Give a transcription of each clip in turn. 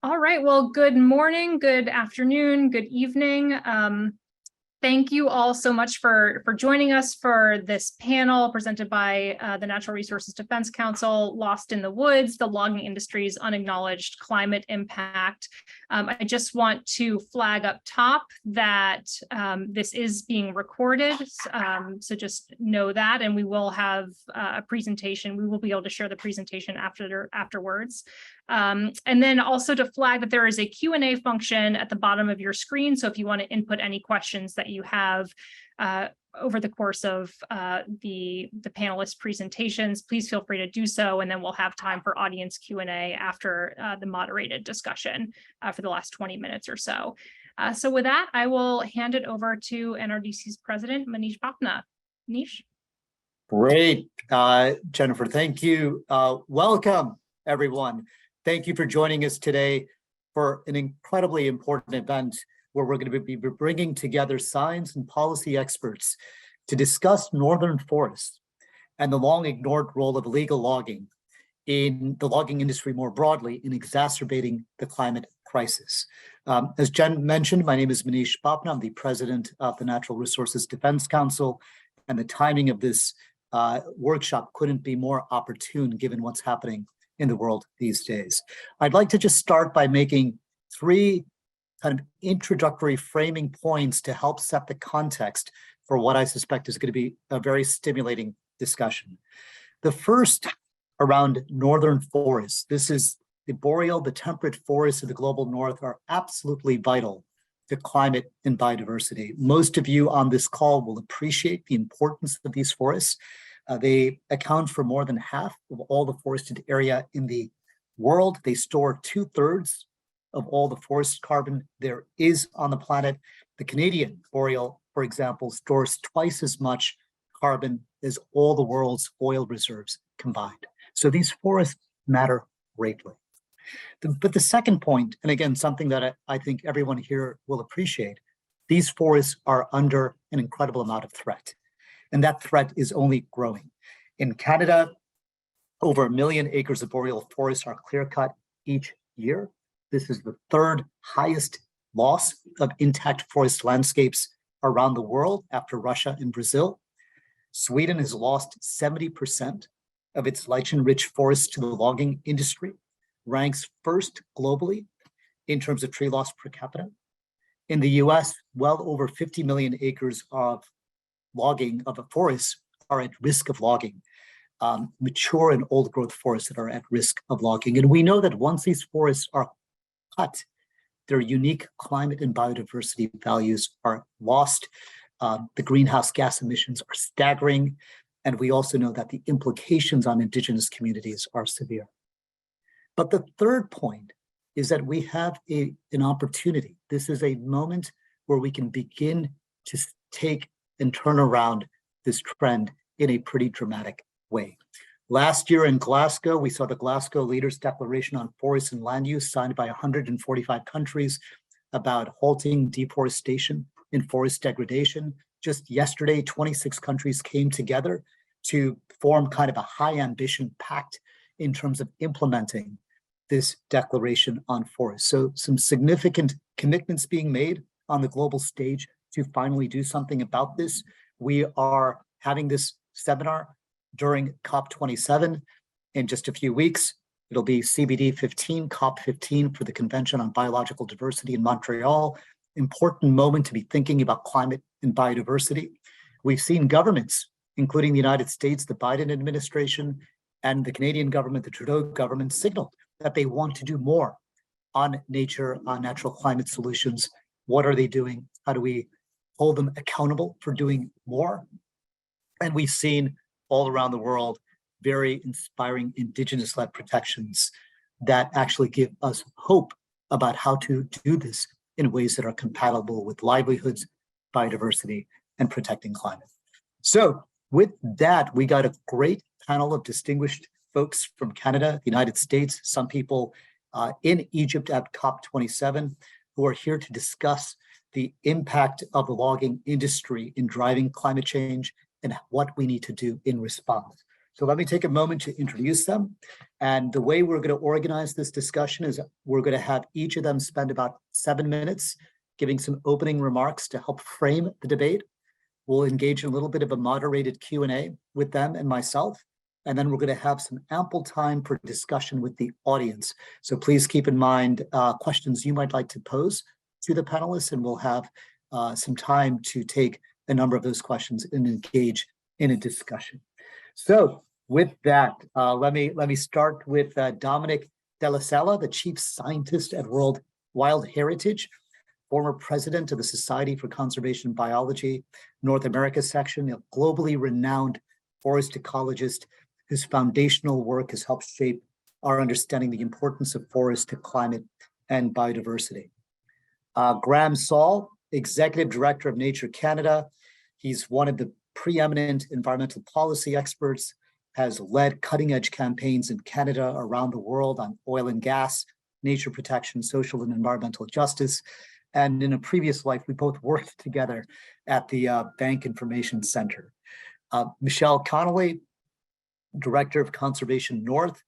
All right, well, good morning, good afternoon, good evening. Thank you all so much for joining us for this panel presented by the Natural Resources Defense Council, Lost in the Woods, the Logging Industry's Unacknowledged Climate Impact. I just want to flag up top that this is being recorded, so just know that, and we will have a presentation. We will be able to share the presentation afterwards. And then also to flag that there is a Q&A function at the bottom of your screen. So if you want to input any questions that you have over the course of the panelist presentations, please feel free to do so. And then we'll have time for audience Q&A after the moderated discussion for the last 20 minutes or so. So with that, I will hand it over to NRDC's president, Manish Bapna. Manish. Great, Jennifer, thank you. Welcome, everyone. Thank you for joining us today for an incredibly important event where we're going to be bringing together science and policy experts to discuss northern forests and the long ignored role of illegal logging in the logging industry more broadly in exacerbating the climate crisis. As Jen mentioned, my name is Manish Bapna. I'm the president of the Natural Resources Defense Council, and the timing of this workshop couldn't be more opportune given what's happening in the world these days. I'd like to just start by making three kind of introductory framing points to help set the context for what I suspect is going to be a very stimulating discussion. The first around northern forests. This is the boreal, the temperate forests of the global north are absolutely vital to climate and biodiversity. Most of you on this call will appreciate the importance of these forests. They account for more than half of all the forested area in the world. They store 2/3 of all the forest carbon there is on the planet. The Canadian boreal, for example, stores twice as much carbon as all the world's oil reserves combined. So these forests matter greatly. But the second point, and again, something that I think everyone here will appreciate, these forests are under an incredible amount of threat. And that threat is only growing. In Canada, over 1 million acres of boreal forests are clear-cut each year. This is the third highest loss of intact forest landscapes around the world after Russia and Brazil. Sweden has lost 70% of its lichen-rich forests to the logging industry, ranks first globally in terms of tree loss per capita. In the US, well over 50 million acres of logging of a forest are at risk of logging, mature and old growth forests that are at risk of logging. And we know that once these forests are cut, their unique climate and biodiversity values are lost. The greenhouse gas emissions are staggering. And we also know that the implications on indigenous communities are severe. But the third point is that we have an opportunity. This is a moment where we can begin to take and turn around this trend in a pretty dramatic way. Last year in Glasgow, we saw the Glasgow Leaders Declaration on Forests and Land Use signed by 145 countries about halting deforestation and forest degradation. Just yesterday, 26 countries came together to form kind of a high ambition pact in terms of implementing this declaration on forests. So some significant commitments being made on the global stage to finally do something about this. We are having this seminar during COP27 in just a few weeks. It'll be CBD 15, COP 15 for the Convention on Biological Diversity in Montreal. Important moment to be thinking about climate and biodiversity. We've seen governments, including the United States, the Biden administration, and the Canadian government, the Trudeau government, signaled that they want to do more on nature, on natural climate solutions. What are they doing? How do we hold them accountable for doing more? And we've seen all around the world very inspiring indigenous-led protections that actually give us hope about how to do this in ways that are compatible with livelihoods, biodiversity, and protecting climate. So with that, we got a great panel of distinguished folks from Canada, the United States, some people in Egypt at COP27 who are here to discuss the impact of the logging industry in driving climate change and what we need to do in response. So let me take a moment to introduce them. And the way we're going to organize this discussion is we're going to have each of them spend about 7 minutes giving some opening remarks to help frame the debate. We'll engage in a little bit of a moderated Q&A with them and myself. And then we're going to have some ample time for discussion with the audience. So please keep in mind questions you might like to pose to the panelists, and we'll have some time to take a number of those questions and engage in a discussion. So with that, let me start with Dominic Della Sella, the Chief Scientist at World Wild Heritage, former president of the Society for Conservation Biology North America section, a globally renowned forest ecologist whose foundational work has helped shape our understanding the importance of forests to climate and biodiversity. Graham Saul, Executive Director of Nature Canada. He's one of the preeminent environmental policy experts, has led cutting-edge campaigns in Canada, around the world on oil and gas, nature protection, social and environmental justice. And in a previous life, we both worked together at the Bank Information Center. Michelle Connolly, Director of Conservation North,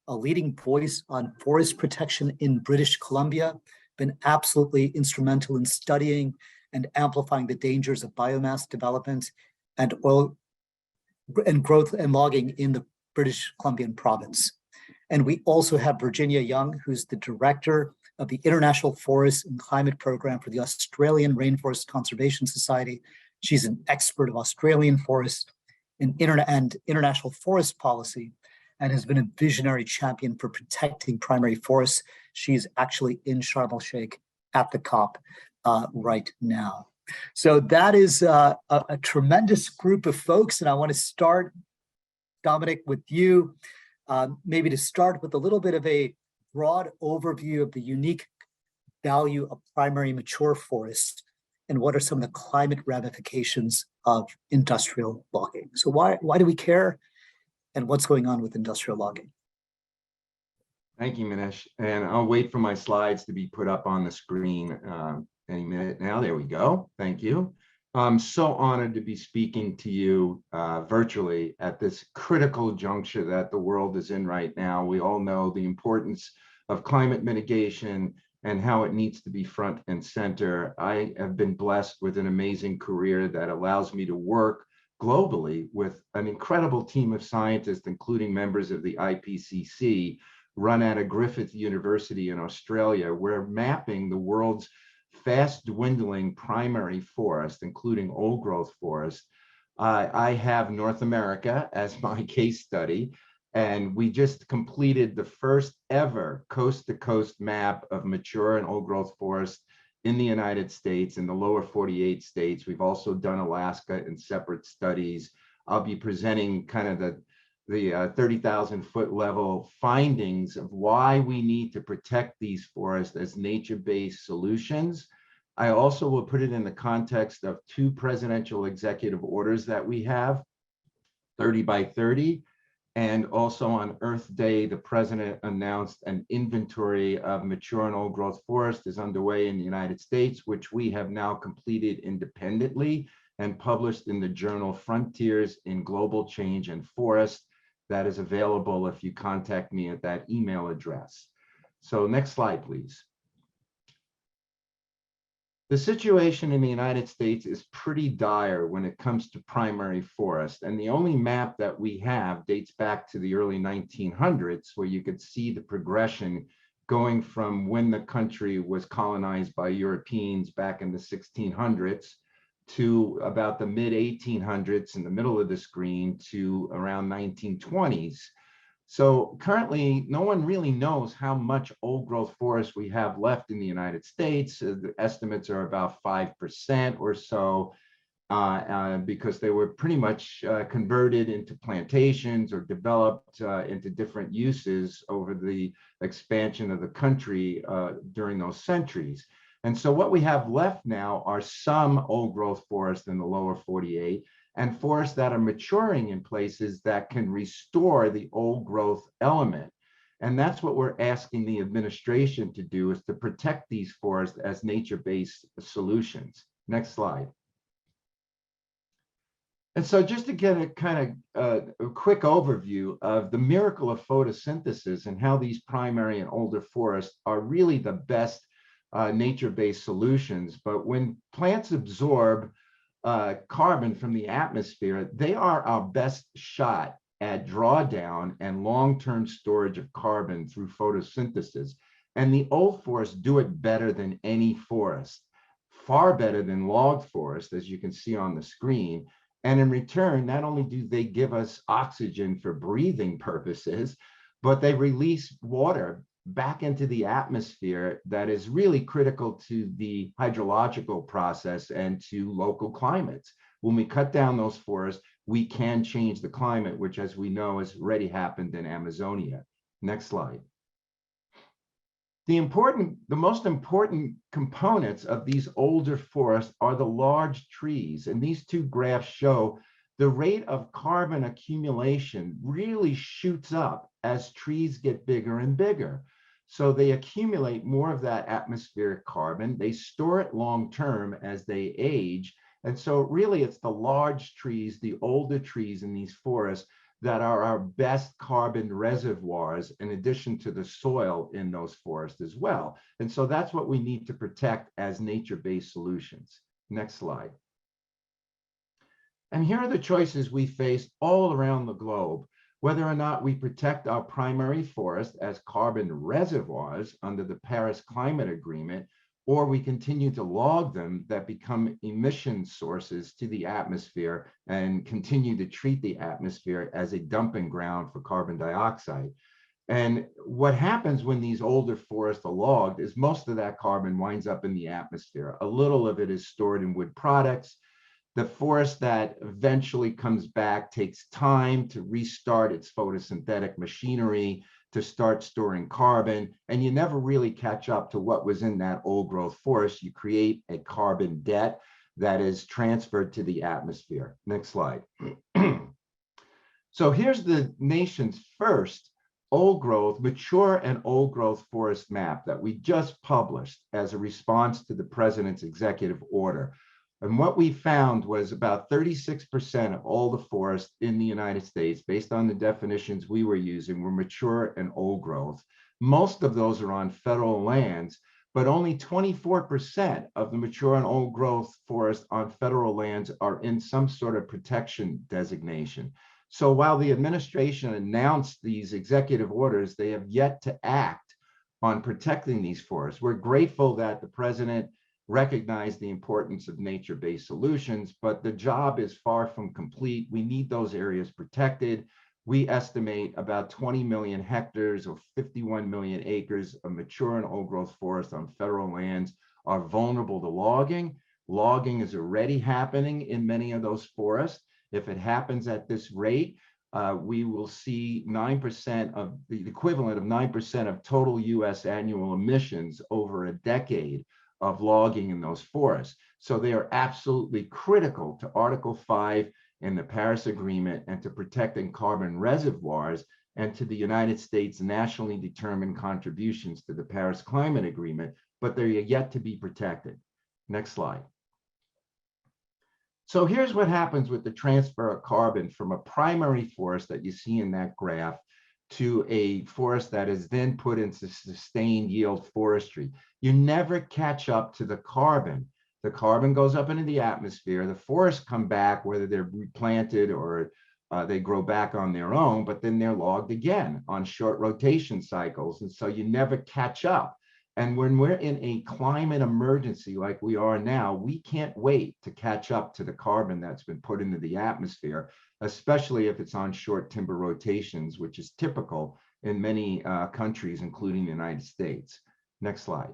a leading voice on forest protection in British Columbia, been absolutely instrumental in studying and amplifying the dangers of biomass development and oil and growth and logging in the British Columbian province. And we also have Virginia Young, who's the Director of the International Forest and Climate Program for the Australian Rainforest Conservation Society. She's an expert of Australian forests and international forest policy, and has been a visionary champion for protecting primary forests. She's actually in Sharm el-Sheikh at the COP right now. So that is a tremendous group of folks, and I want to start, Dominic, with you, maybe to start with a little bit of a broad overview of the unique value of primary mature forests and what are some of the climate ramifications of industrial logging. So why do we care, and what's going on with industrial logging? Thank you, Manish. And I'll wait for my slides to be put up on the screen any minute now. There we go. Thank you. I'm so honored to be speaking to you virtually at this critical juncture that the world is in right now. We all know the importance of climate mitigation and how it needs to be front and center. I have been blessed with an amazing career that allows me to work globally with an incredible team of scientists, including members of the IPCC, run out of Griffith University in Australia. We're mapping the world's fast dwindling primary forest, including old growth forest. I have North America as my case study, and we just completed the first ever coast to coast map of mature and old growth forest in the United States, in the lower 48 states. We've also done Alaska in separate studies. I'll be presenting kind of the 30,000 foot level findings of why we need to protect these forests as nature-based solutions. I also will put it in the context of 2 presidential executive orders that we have, 30 by 30, and also on Earth Day, the president announced an inventory of mature and old growth forest is underway in the United States, which we have now completed independently and published in the journal Frontiers in Global Change and Forest. That is available if you contact me at that email address. So next slide, please. The situation in the United States is pretty dire when it comes to primary forest, and the only map that we have dates back to the early 1900s, where you could see the progression going from when the country was colonized by Europeans back in the 1600s to about the mid 1800s in the middle of the screen to around 1920s. So currently, no one really knows how much old growth forest we have left in the United States. The estimates are about 5% or so, because they were pretty much converted into plantations or developed into different uses over the expansion of the country during those centuries. And so what we have left now are some old growth forests in the lower 48 and forests that are maturing in places that can restore the old growth element. And that's what we're asking the administration to do, is to protect these forests as nature-based solutions. Next slide. And so just to get a kind of a quick overview of the miracle of photosynthesis and how these primary and older forests are really the best nature-based solutions. But when plants absorb carbon from the atmosphere, they are our best shot at drawdown and long-term storage of carbon through photosynthesis. And the old forests do it better than any forest, far better than log forest, as you can see on the screen. And in return, not only do they give us oxygen for breathing purposes, but they release water back into the atmosphere that is really critical to the hydrological process and to local climates. When we cut down those forests, we can change the climate, which, as we know, has already happened in Amazonia. Next slide. The most important components of these older forests are the large trees. And these two graphs show the rate of carbon accumulation really shoots up as trees get bigger and bigger. So they accumulate more of that atmospheric carbon. They store it long term as they age. And so really it's the large trees, the older trees in these forests that are our best carbon reservoirs, in addition to the soil in those forests as well. And so that's what we need to protect as nature-based solutions. Next slide. And here are the choices we face all around the globe, whether or not we protect our primary forest as carbon reservoirs under the Paris Climate Agreement, or we continue to log them that become emission sources to the atmosphere and continue to treat the atmosphere as a dumping ground for carbon dioxide. And what happens when these older forests are logged is most of that carbon winds up in the atmosphere. A little of it is stored in wood products. The forest that eventually comes back takes time to restart its photosynthetic machinery, to start storing carbon, and you never really catch up to what was in that old growth forest. You create a carbon debt that is transferred to the atmosphere. Next slide. So here's the nation's first old growth, mature and old growth forest map that we just published as a response to the president's executive order. And what we found was about 36% of all the forests in the United States, based on the definitions we were using, were mature and old growth. Most of those are on federal lands, but only 24% of the mature and old growth forests on federal lands are in some sort of protection designation. So while the administration announced these executive orders, they have yet to act on protecting these forests. We're grateful that the president recognize the importance of nature-based solutions, but the job is far from complete. We need those areas protected. We estimate about 20 million hectares or 51 million acres of mature and old growth forest on federal lands are vulnerable to logging. Logging is already happening in many of those forests. If it happens at this rate, we will see 9% of the equivalent of 9% of total US annual emissions over a decade of logging in those forests. So they are absolutely critical to Article 5 in the Paris Agreement and to protecting carbon reservoirs and to the United States' nationally determined contributions to the Paris Climate Agreement, but they're yet to be protected. Next slide. So here's what happens with the transfer of carbon from a primary forest that you see in that graph to a forest that is then put into sustained yield forestry. You never catch up to the carbon. The carbon goes up into the atmosphere. The forests come back, whether they're replanted or they grow back on their own, but then they're logged again on short rotation cycles. And so you never catch up. And when we're in a climate emergency like we are now, we can't wait to catch up to the carbon that's been put into the atmosphere, especially if it's on short timber rotations, which is typical in many countries, including the United States. Next slide.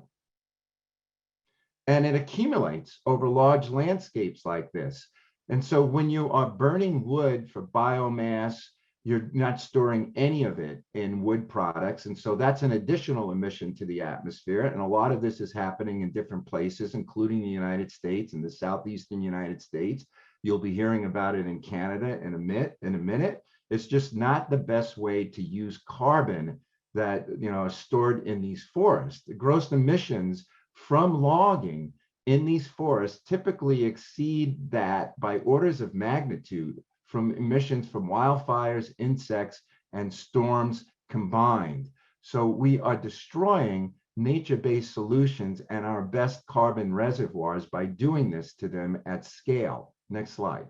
And it accumulates over large landscapes like this. And so when you are burning wood for biomass, you're not storing any of it in wood products. And so that's an additional emission to the atmosphere. And a lot of this is happening in different places, including the United States and the southeastern United States. You'll be hearing about it in Canada in a minute. It's just not the best way to use carbon that is stored in these forests. The gross emissions from logging in these forests typically exceed that by orders of magnitude from emissions from wildfires, insects, and storms combined. So we are destroying nature-based solutions and our best carbon reservoirs by doing this to them at scale. Next slide.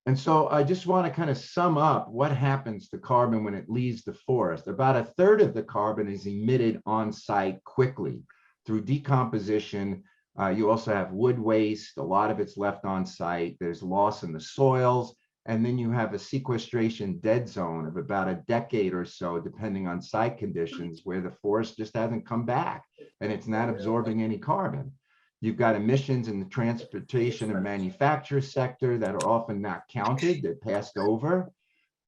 And so I just want to kind of sum up what happens to carbon when it leaves the forest. About a third of the carbon is emitted on site quickly through decomposition. You also have wood waste. A lot of it's left on site. There's loss in the soils. And then you have a sequestration dead zone of about a decade or so, depending on site conditions, where the forest just hasn't come back and it's not absorbing any carbon. You've got emissions in the transportation and manufacture sector that are often not counted, they're passed over.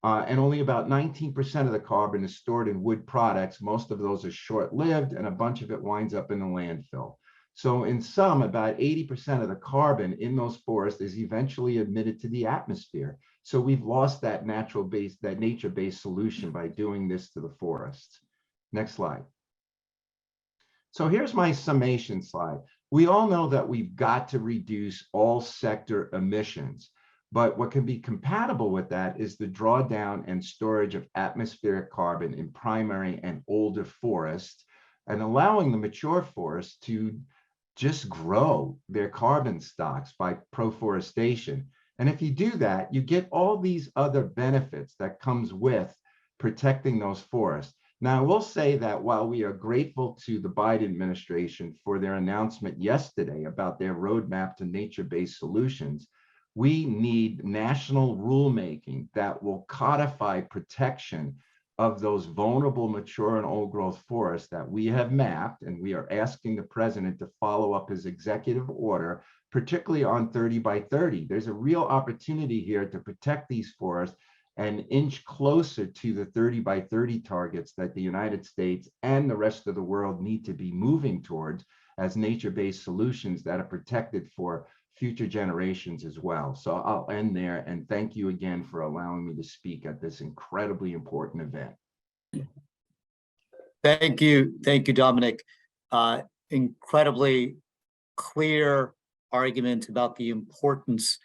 And only about 19% of the carbon is stored in wood products. Most of those are short-lived, and a bunch of it winds up in the landfill. So in sum, about 80% of the carbon in those forests is eventually emitted to the atmosphere. So we've lost that nature-based solution by doing this to the forests. Next slide. So here's my summation slide. We all know that we've got to reduce all sector emissions, but what can be compatible with that is the drawdown and storage of atmospheric carbon in primary and older forests, and allowing the mature forests to just grow their carbon stocks by proforestation. And if you do that, you get all these other benefits that comes with protecting those forests. Now, I will say that while we are grateful to the Biden administration for their announcement yesterday about their roadmap to nature-based solutions, we need national rulemaking that will codify protection of those vulnerable, mature, and old growth forests that we have mapped, and we are asking the president to follow up his executive order, particularly on 30 by 30. There's a real opportunity here to protect these forests and inch closer to the 30 by 30 targets that the United States and the rest of the world need to be moving towards as nature-based solutions that are protected for future generations as well. So I'll end there, and thank you again for allowing me to speak at this incredibly important event. Thank you, Dominic. Incredibly clear argument about the importance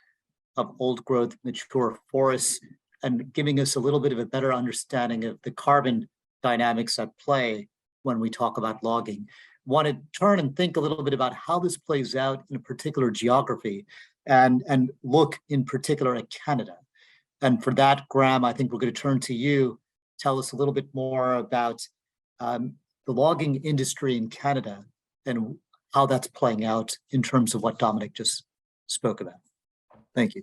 of old growth, mature forests, and giving us a little bit of a better understanding of the carbon dynamics at play when we talk about logging. Want to turn and think a little bit about how this plays out in a particular geography and look in particular at Canada. And for that, Graham, I think we're going to turn to you. Tell us a little bit more about the logging industry in Canada and how that's playing out in terms of what Dominic just spoke about. Thank you.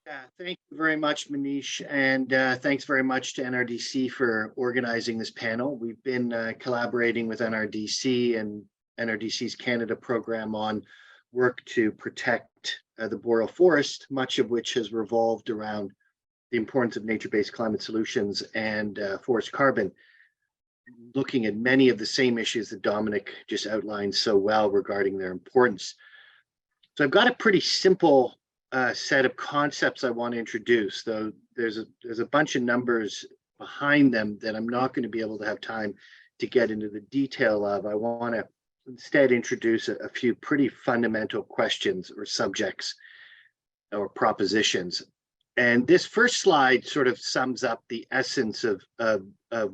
Yeah, thank you very much, Manish, and thanks very much to NRDC for organizing this panel. We've been collaborating with NRDC and NRDC's Canada program on work to protect the boreal forest, much of which has revolved around the importance of nature-based climate solutions and forest carbon, looking at many of the same issues that Dominic just outlined so well regarding their importance. So I've got a pretty simple set of concepts I want to introduce, though there's a bunch of numbers behind them that I'm not going to be able to have time to get into the detail of. I want to instead introduce a few pretty fundamental questions or subjects or propositions. And this first slide sort of sums up the essence of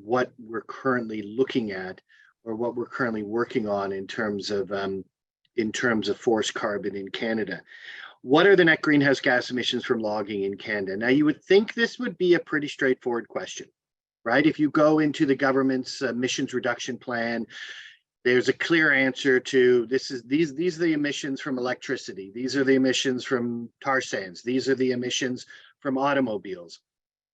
what we're currently looking at, or what we're currently working on in terms of forest carbon in Canada. What are the net greenhouse gas emissions from logging in Canada? Now, you would think this would be a pretty straightforward question, right? If you go into the government's emissions reduction plan, there's a clear answer to these are the emissions from electricity. These are the emissions from tar sands. These are the emissions from automobiles.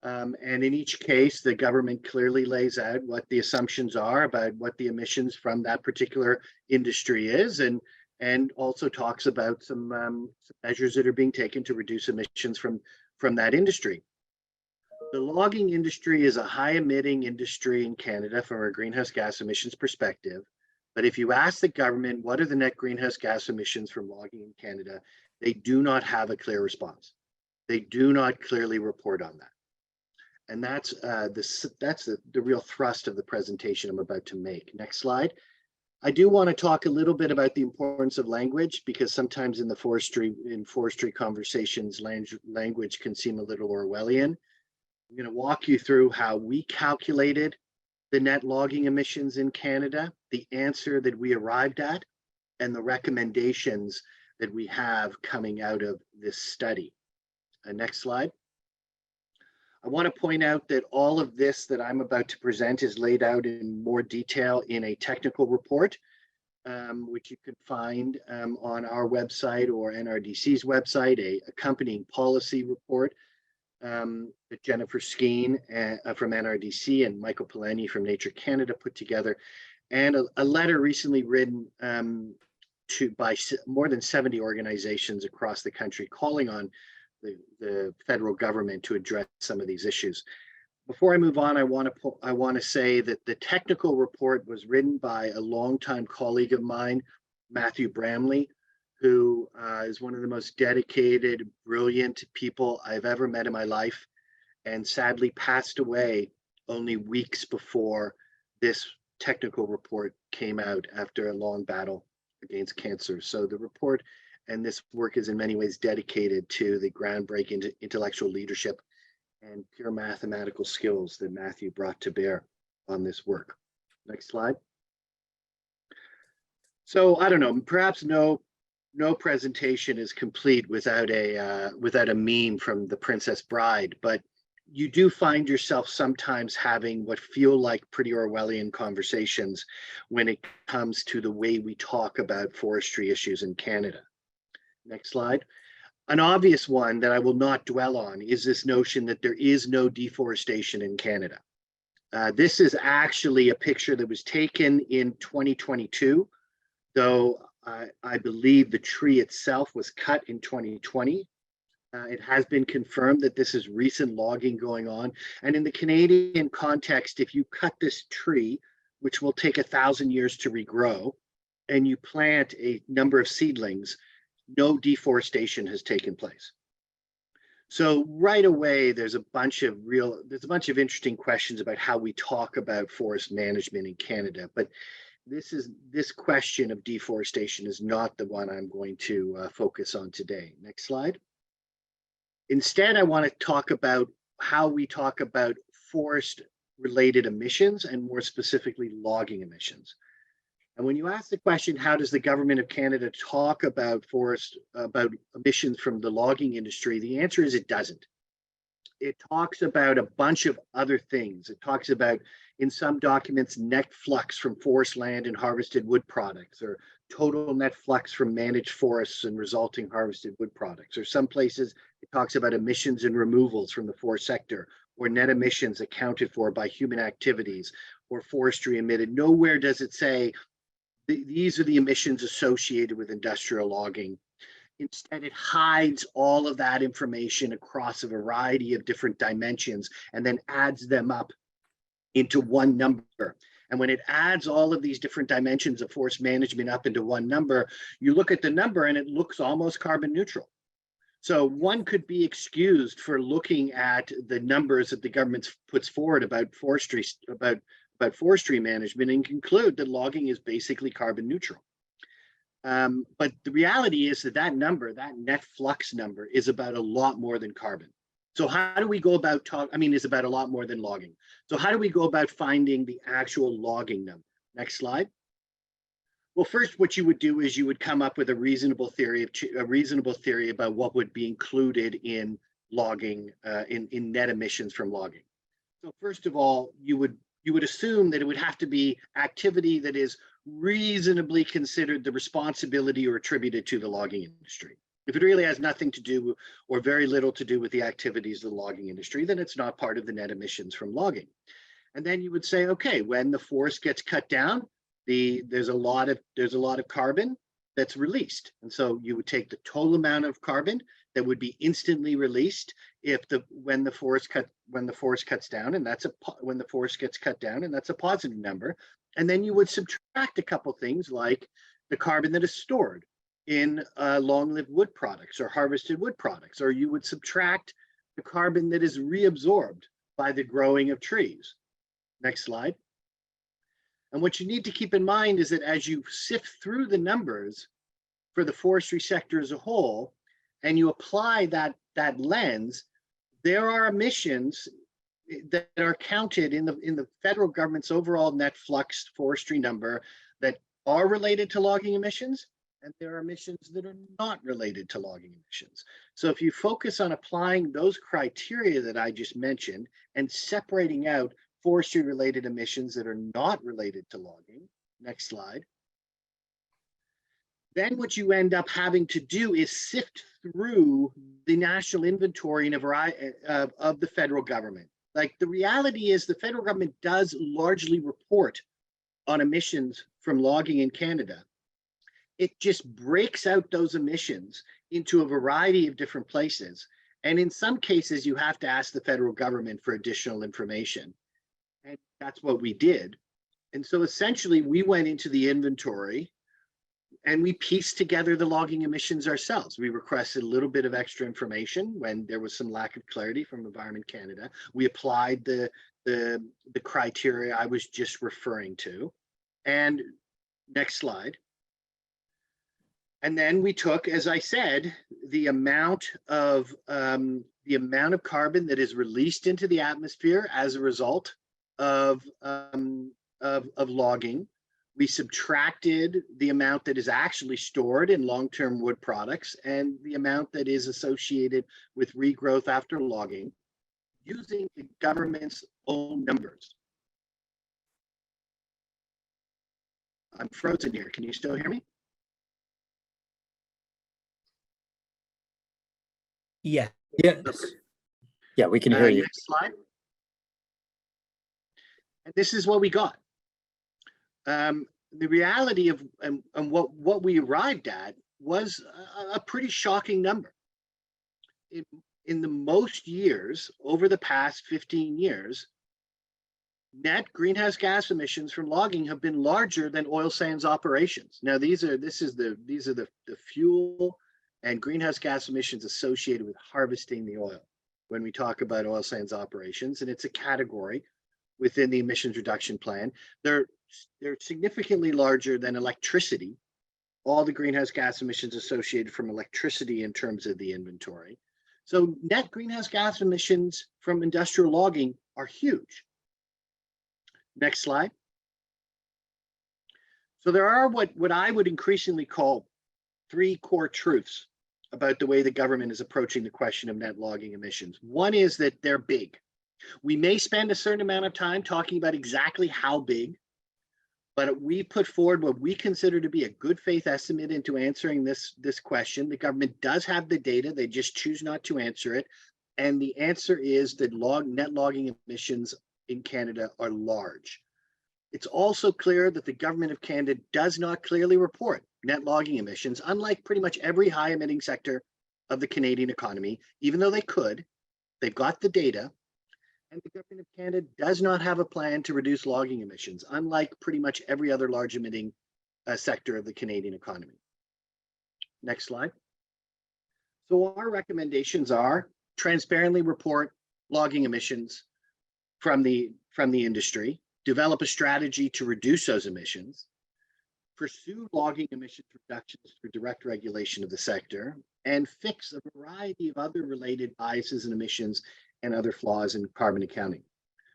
And in each case, the government clearly lays out what the assumptions are about what the emissions from that particular industry is, and also talks about some measures that are being taken to reduce emissions from that industry. The logging industry is a high emitting industry in Canada from a greenhouse gas emissions perspective. But if you ask the government, what are the net greenhouse gas emissions from logging in Canada, they do not have a clear response. They do not clearly report on that. And that's the real thrust of the presentation I'm about to make. Next slide. I do want to talk a little bit about the importance of language, because sometimes in the forestry conversations, language can seem a little Orwellian. I'm going to walk you through how we calculated the net logging emissions in Canada, the answer that we arrived at, and the recommendations that we have coming out of this study. Next slide. I want to point out that all of this that I'm about to present is laid out in more detail in a technical report, which you can find on our website or NRDC's website, a accompanying policy report that Jennifer Skeen from NRDC and Michael Peleni from Nature Canada put together, and a letter recently written by more than 70 organizations across the country calling on the federal government to address some of these issues. Before I move on, I want to say that the technical report was written by a longtime colleague of mine, Matthew Bramley, who is one of the most dedicated, brilliant people I've ever met in my life, and sadly passed away only weeks before this technical report came out after a long battle against cancer. So the report and this work is in many ways dedicated to the groundbreaking intellectual leadership and pure mathematical skills that Matthew brought to bear on this work. Next slide. So I don't know, perhaps no presentation is complete without a meme from The Princess Bride, but you do find yourself sometimes having what feel like pretty Orwellian conversations when it comes to the way we talk about forestry issues in Canada. Next slide. An obvious one that I will not dwell on is this notion that there is no deforestation in Canada. This is actually a picture that was taken in 2022, though I believe the tree itself was cut in 2020. It has been confirmed that this is recent logging going on. And in the Canadian context, if you cut this tree, which will take 1,000 years to regrow, and you plant a number of seedlings, no deforestation has taken place. So right away, there's a bunch of interesting questions about how we talk about forest management in Canada. But this question of deforestation is not the one I'm going to focus on today. Next slide. Instead, I want to talk about how we talk about forest-related emissions, and more specifically, logging emissions. And when you ask the question, how does the government of Canada talk about emissions from the logging industry? The answer is it doesn't. It talks about a bunch of other things. It talks about, in some documents, net flux from forest land and harvested wood products, or total net flux from managed forests and resulting harvested wood products. Or some places it talks about emissions and removals from the forest sector, or net emissions accounted for by human activities or forestry emitted. Nowhere does it say these are the emissions associated with industrial logging. Instead, it hides all of that information across a variety of different dimensions and then adds them up into one number. And when it adds all of these different dimensions of forest management up into one number, you look at the number and it looks almost carbon neutral. So one could be excused for looking at the numbers that the government puts forward about forestry, about forestry management, and conclude that logging is basically carbon neutral. But the reality is that number, that net flux number, is about a lot more than carbon. So how do we go about is about a lot more than logging. So how do we go about finding the actual logging number? Next slide. Well, first, what you would do is you would come up with a reasonable theory about what would be included in logging, in net emissions from logging. So first of all, you would assume that it would have to be activity that is reasonably considered the responsibility or attributed to the logging industry. If it really has nothing to do or very little to do with the activities of the logging industry, then it's not part of the net emissions from logging. And then you would say, okay, when the forest gets cut down, there's a lot of carbon that's released. And so you would take the total amount of carbon that would be instantly released when the forest cuts down, and when the forest gets cut down, and that's a positive number. And then you would subtract a couple things like the carbon that is stored in long-lived wood products or harvested wood products, or you would subtract the carbon that is reabsorbed by the growing of trees. Next slide. And what you need to keep in mind is that as you sift through the numbers for the forestry sector as a whole, and you apply that lens, there are emissions that are counted in the federal government's overall net flux forestry number that are related to logging emissions, and there are emissions that are not related to logging emissions. So if you focus on applying those criteria that I just mentioned and separating out forestry related emissions that are not related to logging, next slide, then what you end up having to do is sift through the national inventory in a variety of the federal government. Like, the reality is the federal government does largely report on emissions from logging in Canada. It just breaks out those emissions into a variety of different places. And in some cases, you have to ask the federal government for additional information. And that's what we did. And so essentially, we went into the inventory and we pieced together the logging emissions ourselves. We requested a little bit of extra information when there was some lack of clarity from Environment Canada. We applied the criteria I was just referring to. And next slide. And then we took, as I said, the amount of carbon that is released into the atmosphere as a result of logging. We subtracted the amount that is actually stored in long-term wood products and the amount that is associated with regrowth after logging, using the government's own numbers. I'm frozen here. Can you still hear me? Yeah. Yes. Yeah, we can hear you. Next slide. And this is what we got. The reality of and what we arrived at was a pretty shocking number. In the most years over the past 15 years, net greenhouse gas emissions from logging have been larger than oil sands operations. Now, these are the fuel and greenhouse gas emissions associated with harvesting the oil when we talk about oil sands operations, and it's a category within the emissions reduction plan. They're significantly larger than electricity, all the greenhouse gas emissions associated from electricity in terms of the inventory. So net greenhouse gas emissions from industrial logging are huge. Next slide. So there are what I would increasingly call 3 core truths about the way the government is approaching the question of net logging emissions. One is that they're big. We may spend a certain amount of time talking about exactly how big, but we put forward what we consider to be a good faith estimate into answering this question. The government does have the data, they just choose not to answer it. And the answer is that net logging emissions in Canada are large. It's also clear that the government of Canada does not clearly report net logging emissions, unlike pretty much every high emitting sector of the Canadian economy, even though they could. They've got the data. And the government of Canada does not have a plan to reduce logging emissions, unlike pretty much every other large emitting sector of the Canadian economy. Next slide. So our recommendations are transparently report logging emissions from the industry, develop a strategy to reduce those emissions, pursue logging emissions reductions through direct regulation of the sector, and fix a variety of other related biases and emissions and other flaws in carbon accounting.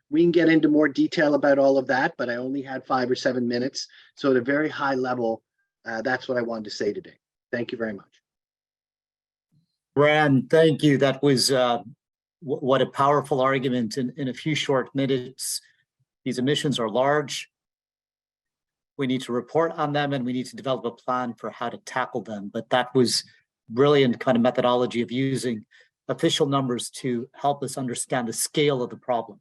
We can get into more detail about all of that, but I only had 5 or 7 minutes. So at a very high level, that's what I wanted to say today. Thank you very much. Brand, thank you. That was what a powerful argument in a few short minutes. These emissions are large. We need to report on them and we need to develop a plan for how to tackle them. But that was brilliant kind of methodology of using official numbers to help us understand the scale of the problem.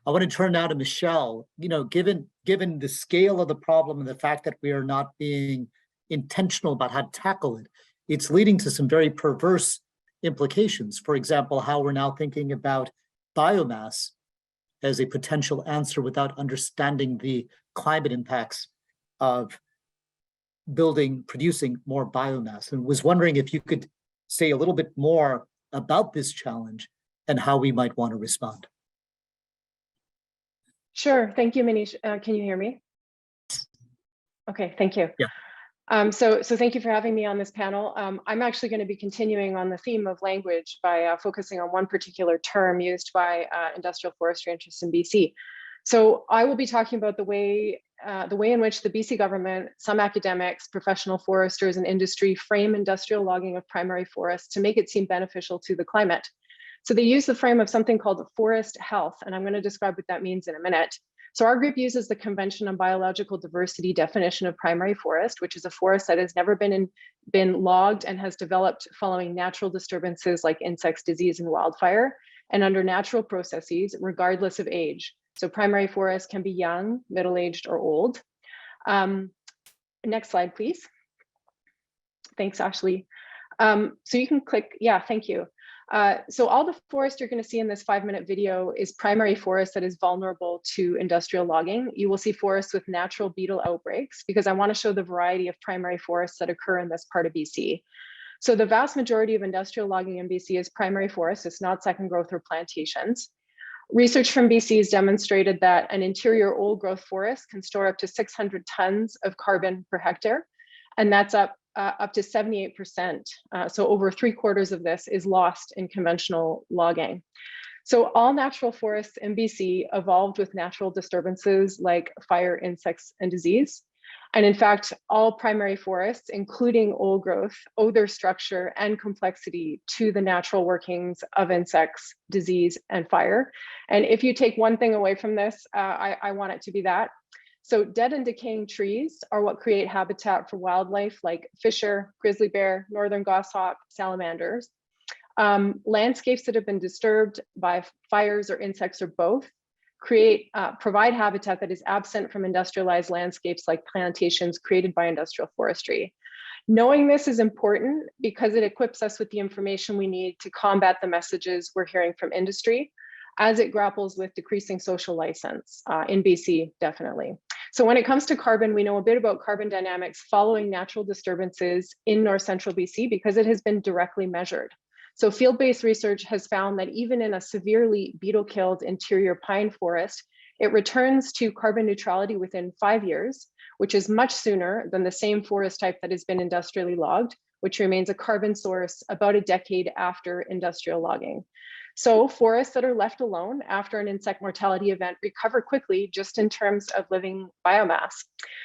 I want to turn now to Michelle. You know, given the scale of the problem and the fact that we are not being intentional about how to tackle it, it's leading to some very perverse implications. For example, how we're now thinking about biomass as a potential answer without understanding the climate impacts of producing more biomass. And was wondering if you could say a little bit more about this challenge and how we might want to respond. Sure. Thank you, Manish. Can you hear me? Okay, thank you. Yeah. So thank you for having me on this panel. I'm actually going to be continuing on the theme of language by focusing on one particular term used by industrial forestry interests in BC. So I will be talking about the way in which the BC government, some academics, professional foresters, and industry frame industrial logging of primary forests to make it seem beneficial to the climate. So they use the frame of something called forest health, and I'm going to describe what that means in a minute. So our group uses the Convention on Biological Diversity definition of primary forest, which is a forest that has never been logged and has developed following natural disturbances like insects, disease, and wildfire, and under natural processes, regardless of age. So primary forests can be young, middle-aged, or old. Next slide, please. Thanks, Ashley. So you can click, yeah, thank you. So all the forest you're going to see in this 5-minute video is primary forest that is vulnerable to industrial logging. You will see forests with natural beetle outbreaks because I want to show the variety of primary forests that occur in this part of BC. So the vast majority of industrial logging in BC is primary forest. It's not second growth or plantations. Research from BC has demonstrated that an interior old growth forest can store up to 600 tons of carbon per hectare, and that's up to 78%. So over 3/4 of this is lost in conventional logging. So all natural forests in BC evolved with natural disturbances like fire, insects, and disease. And in fact, all primary forests, including old growth, owe their structure and complexity to the natural workings of insects, disease, and fire. And if you take one thing away from this, I want it to be that. So dead and decaying trees are what create habitat for wildlife like fisher, grizzly bear, northern goshawk, salamanders. Landscapes that have been disturbed by fires or insects or both provide habitat that is absent from industrialized landscapes like plantations created by industrial forestry. Knowing this is important because it equips us with the information we need to combat the messages we're hearing from industry as it grapples with decreasing social license in BC, definitely. So when it comes to carbon, we know a bit about carbon dynamics following natural disturbances in north central BC because it has been directly measured. So field-based research has found that even in a severely beetle-killed interior pine forest, it returns to carbon neutrality within 5 years, which is much sooner than the same forest type that has been industrially logged, which remains a carbon source about a decade after industrial logging. So forests that are left alone after an insect mortality event recover quickly just in terms of living biomass.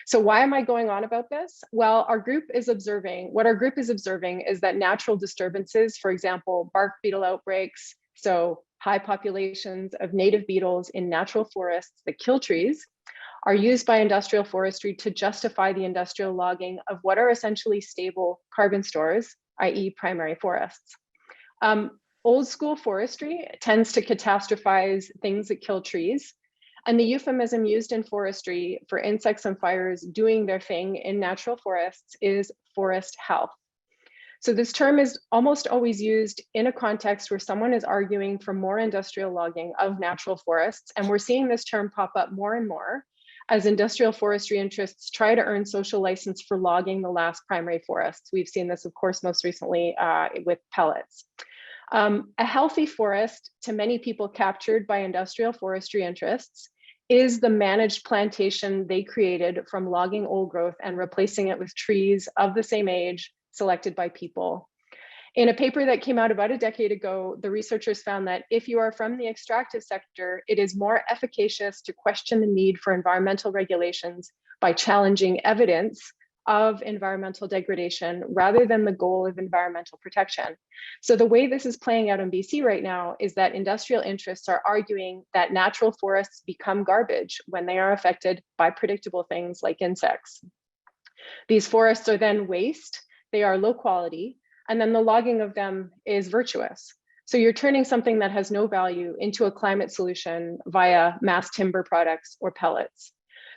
So why am I going on about this? Well, what our group is observing is that natural disturbances, for example, bark beetle outbreaks, so high populations of native beetles in natural forests that kill trees, are used by industrial forestry to justify the industrial logging of what are essentially stable carbon stores, i.e. primary forests. Old school forestry tends to catastrophize things that kill trees. And the euphemism used in forestry for insects and fires doing their thing in natural forests is forest health. So this term is almost always used in a context where someone is arguing for more industrial logging of natural forests. And we're seeing this term pop up more and more as industrial forestry interests try to earn social license for logging the last primary forests. We've seen this, of course, most recently with pellets. A healthy forest, to many people captured by industrial forestry interests, is the managed plantation they created from logging old growth and replacing it with trees of the same age selected by people. In a paper that came out about a decade ago, the researchers found that if you are from the extractive sector, it is more efficacious to question the need for environmental regulations by challenging evidence of environmental degradation rather than the goal of environmental protection. So the way this is playing out in BC right now is that industrial interests are arguing that natural forests become garbage when they are affected by predictable things like insects. These forests are then waste, they are low quality, and then the logging of them is virtuous. So you're turning something that has no value into a climate solution via mass timber products or pellets.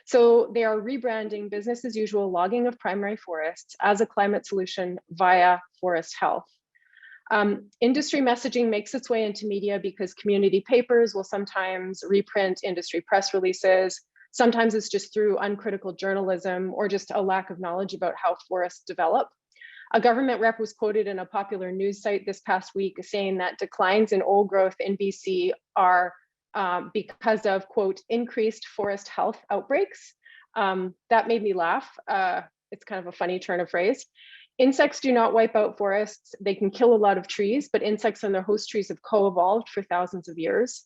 So they are rebranding business as usual logging of primary forests as a climate solution via forest health. Industry messaging makes its way into media because community papers will sometimes reprint industry press releases. Sometimes it's just through uncritical journalism or just a lack of knowledge about how forests develop. A government rep was quoted in a popular news site this past week saying that declines in old growth in BC are because of, quote, increased forest health outbreaks. That made me laugh. It's kind of a funny turn of phrase. Insects do not wipe out forests. They can kill a lot of trees, but insects and their host trees have co-evolved for thousands of years.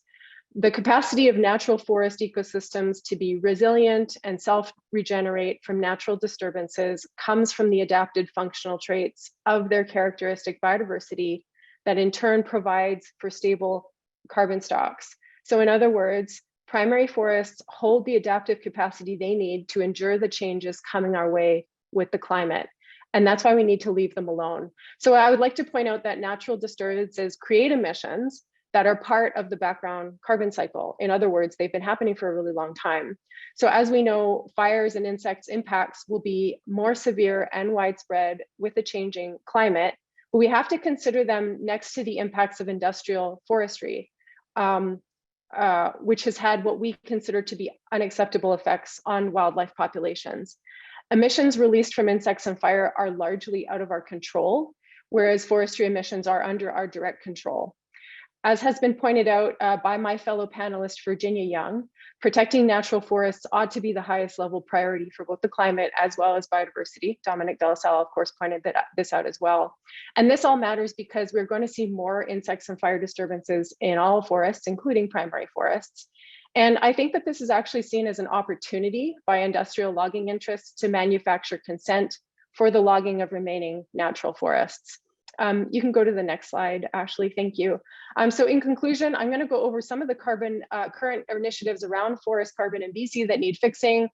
The capacity of natural forest ecosystems to be resilient and self-regenerate from natural disturbances comes from the adapted functional traits of their characteristic biodiversity that in turn provides for stable carbon stocks. So in other words, primary forests hold the adaptive capacity they need to endure the changes coming our way with the climate. And that's why we need to leave them alone. So I would like to point out that natural disturbances create emissions that are part of the background carbon cycle. In other words, they've been happening for a really long time. So as we know, fires and insects impacts will be more severe and widespread with a changing climate, but we have to consider them next to the impacts of industrial forestry, which has had what we consider to be unacceptable effects on wildlife populations. Emissions released from insects and fire are largely out of our control, whereas forestry emissions are under our direct control. As has been pointed out by my fellow panelist, Virginia Young, protecting natural forests ought to be the highest level priority for both the climate as well as biodiversity. Dominic De La Salle, of course, pointed this out as well. And this all matters because we're going to see more insects and fire disturbances in all forests, including primary forests. And I think that this is actually seen as an opportunity by industrial logging interests to manufacture consent for the logging of remaining natural forests. You can go to the next slide, Ashley, thank you. So in conclusion, I'm going to go over some of the current initiatives around forest carbon in BC that need fixing.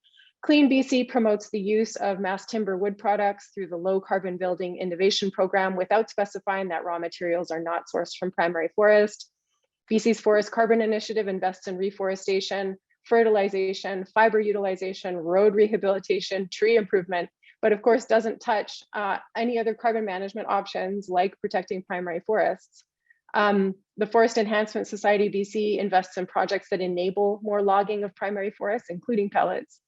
Clean BC promotes the use of mass timber wood products through the Low Carbon Building Innovation Program without specifying that raw materials are not sourced from primary forest. BC's Forest Carbon Initiative invests in reforestation, fertilization, fiber utilization, road rehabilitation, tree improvement, but of course doesn't touch any other carbon management options like protecting primary forests. The Forest Enhancement Society BC invests in projects that enable more logging of primary forests, including pellets.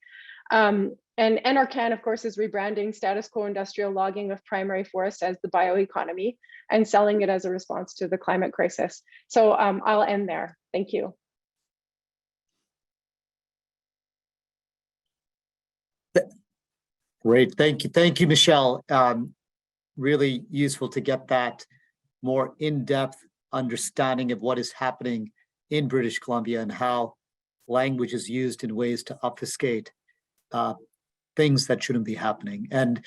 And NRCan, of course, is rebranding status quo industrial logging of primary forests as the bioeconomy and selling it as a response to the climate crisis. So I'll end there. Thank you. Great, thank you, Michelle. Really useful to get that more in-depth understanding of what is happening in British Columbia and how language is used in ways to obfuscate things that shouldn't be happening. And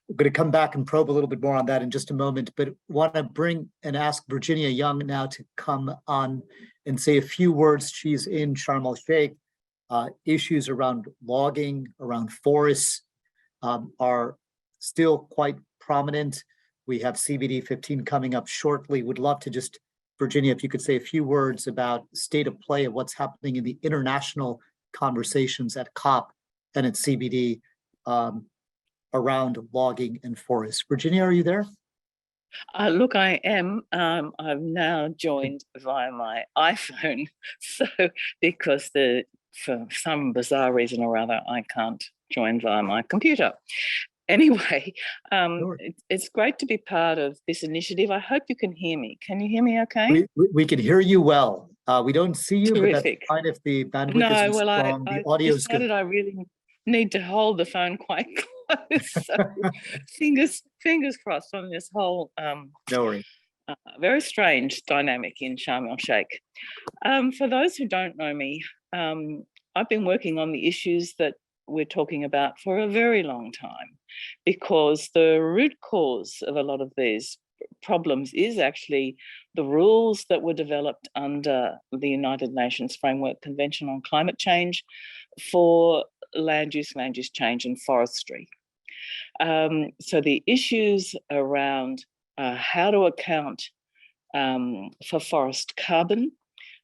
we're going to come back and probe a little bit more on that in just a moment, but want to bring and ask Virginia Young now to come on and say a few words. She's in Sharm el-Sheikh. Issues around logging, around forests are still quite prominent. We have CBD 15 coming up shortly. Would love to just, Virginia, if you could say a few words about state of play of what's happening in the international conversations at COP and at CBD around logging and forests. Virginia, are you there? Look, I am. I've now joined via my iPhone, so because for some bizarre reason or other, I can't join via my computer. Anyway, Sure. it's great to be part of this initiative. I hope you can hear me. Can you hear me okay? We can hear you well. We don't see you, Terrific. But that's fine if the bandwidth isn't strong. The audio is good. I really need to hold the phone quite close. So fingers crossed on this whole No worries. very strange dynamic in Sharm el-Sheikh. For those who don't know me, I've been working on the issues that we're talking about for a very long time, because the root cause of a lot of these problems is actually the rules that were developed under the United Nations Framework Convention on Climate Change for land use change and forestry. So the issues around how to account for forest carbon,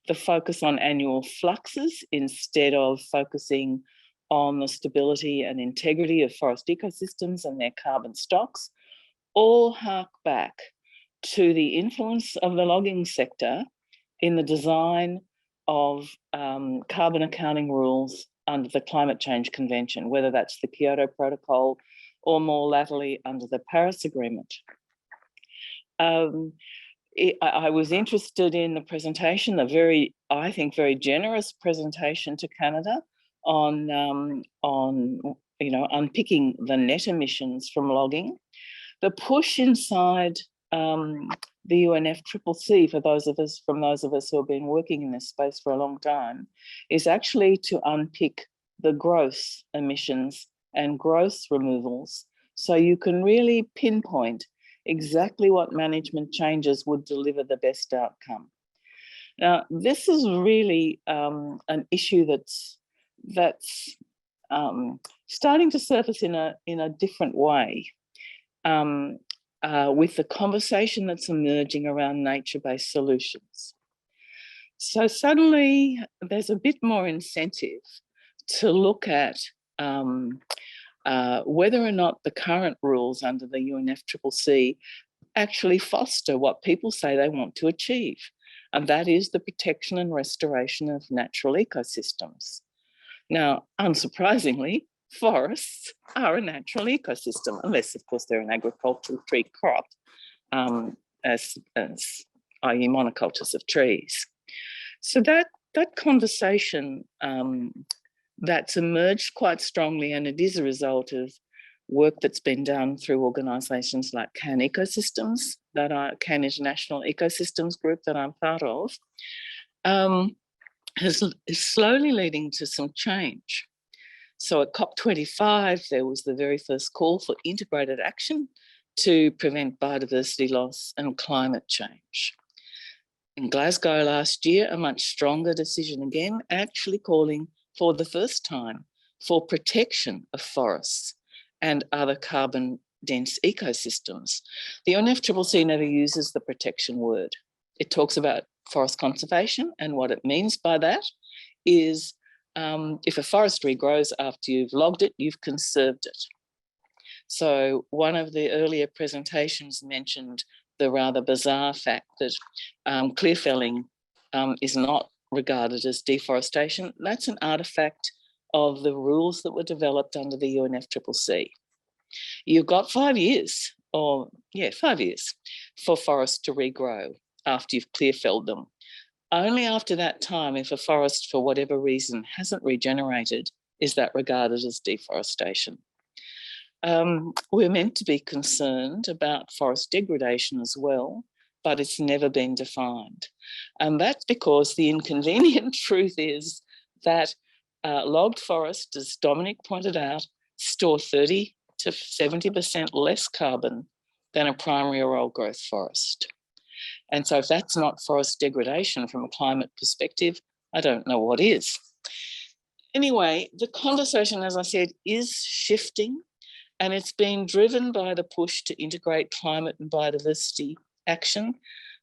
the focus on annual fluxes instead of focusing on the stability and integrity of forest ecosystems and their carbon stocks, all hark back to the influence of the logging sector in the design of carbon accounting rules under the Climate Change Convention, whether that's the Kyoto Protocol or more latterly under the Paris Agreement. I was interested in the presentation, I think, very generous presentation to Canada on unpicking the net emissions from logging. The push inside the UNFCCC, for those of us who have been working in this space for a long time, is actually to unpick the gross emissions and gross removals, so you can really pinpoint exactly what management changes would deliver the best outcome. Now, this is really an issue that's starting to surface in a different way. With the conversation that's emerging around nature-based solutions. So suddenly there's a bit more incentive to look at whether or not the current rules under the UNFCCC actually foster what people say they want to achieve, and that is the protection and restoration of natural ecosystems. Now, unsurprisingly, forests are a natural ecosystem, unless, of course, they're an agricultural tree crop, as i.e. monocultures of trees. So that conversation that's emerged quite strongly, and it is a result of work that's been done through organisations like CAN Ecosystems, CAN International Ecosystems Group that I'm part of, is slowly leading to some change. So at COP25, there was the very first call for integrated action to prevent biodiversity loss and climate change. In Glasgow last year, a much stronger decision again, actually calling for the first time for protection of forests and other carbon-dense ecosystems. The UNFCCC never uses the protection word. It talks about forest conservation, and what it means by that is if a forest regrows after you've logged it, you've conserved it. So one of the earlier presentations mentioned the rather bizarre fact that clear felling is not regarded as deforestation. That's an artifact of the rules that were developed under the UNFCCC. You've got 5 years, 5 years for forests to regrow after you've clear felled them. Only after that time, if a forest, for whatever reason, hasn't regenerated, is that regarded as deforestation. We're meant to be concerned about forest degradation as well, but it's never been defined. And that's because the inconvenient truth is that logged forests, as Dominic pointed out, store 30 to 70% less carbon than a primary or old growth forest. And so if that's not forest degradation from a climate perspective, I don't know what is. Anyway, the conversation, as I said, is shifting, and it's been driven by the push to integrate climate and biodiversity action.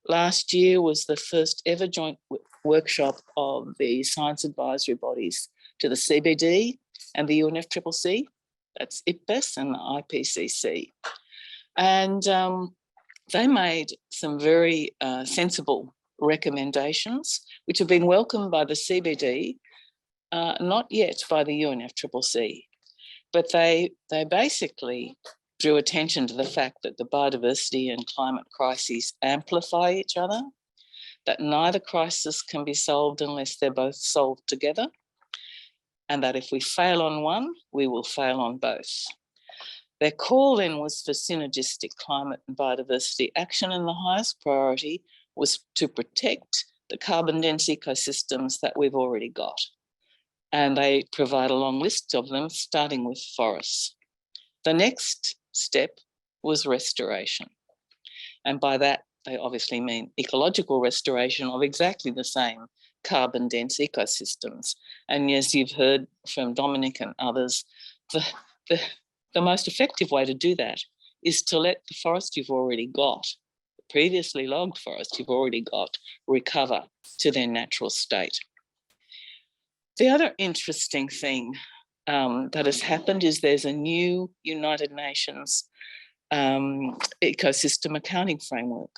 Last year was the first ever joint workshop of the science advisory bodies to the CBD and the UNFCCC, that's IPBES and the IPCC. And they made some very sensible recommendations, which have been welcomed by the CBD, not yet by the UNFCCC. But they basically drew attention to the fact that the biodiversity and climate crises amplify each other, that neither crisis can be solved unless they're both solved together, and that if we fail on one, we will fail on both. Their call then was for synergistic climate and biodiversity action, and the highest priority was to protect the carbon-dense ecosystems that we've already got. And they provide a long list of them, starting with forests. The next step was restoration. And by that, they obviously mean ecological restoration of exactly the same carbon-dense ecosystems. And as you've heard from Dominic and others, the most effective way to do that is to let the forest you've already got, the previously logged forest you've already got, recover to their natural state. The other interesting thing that has happened is there's a new United Nations ecosystem accounting framework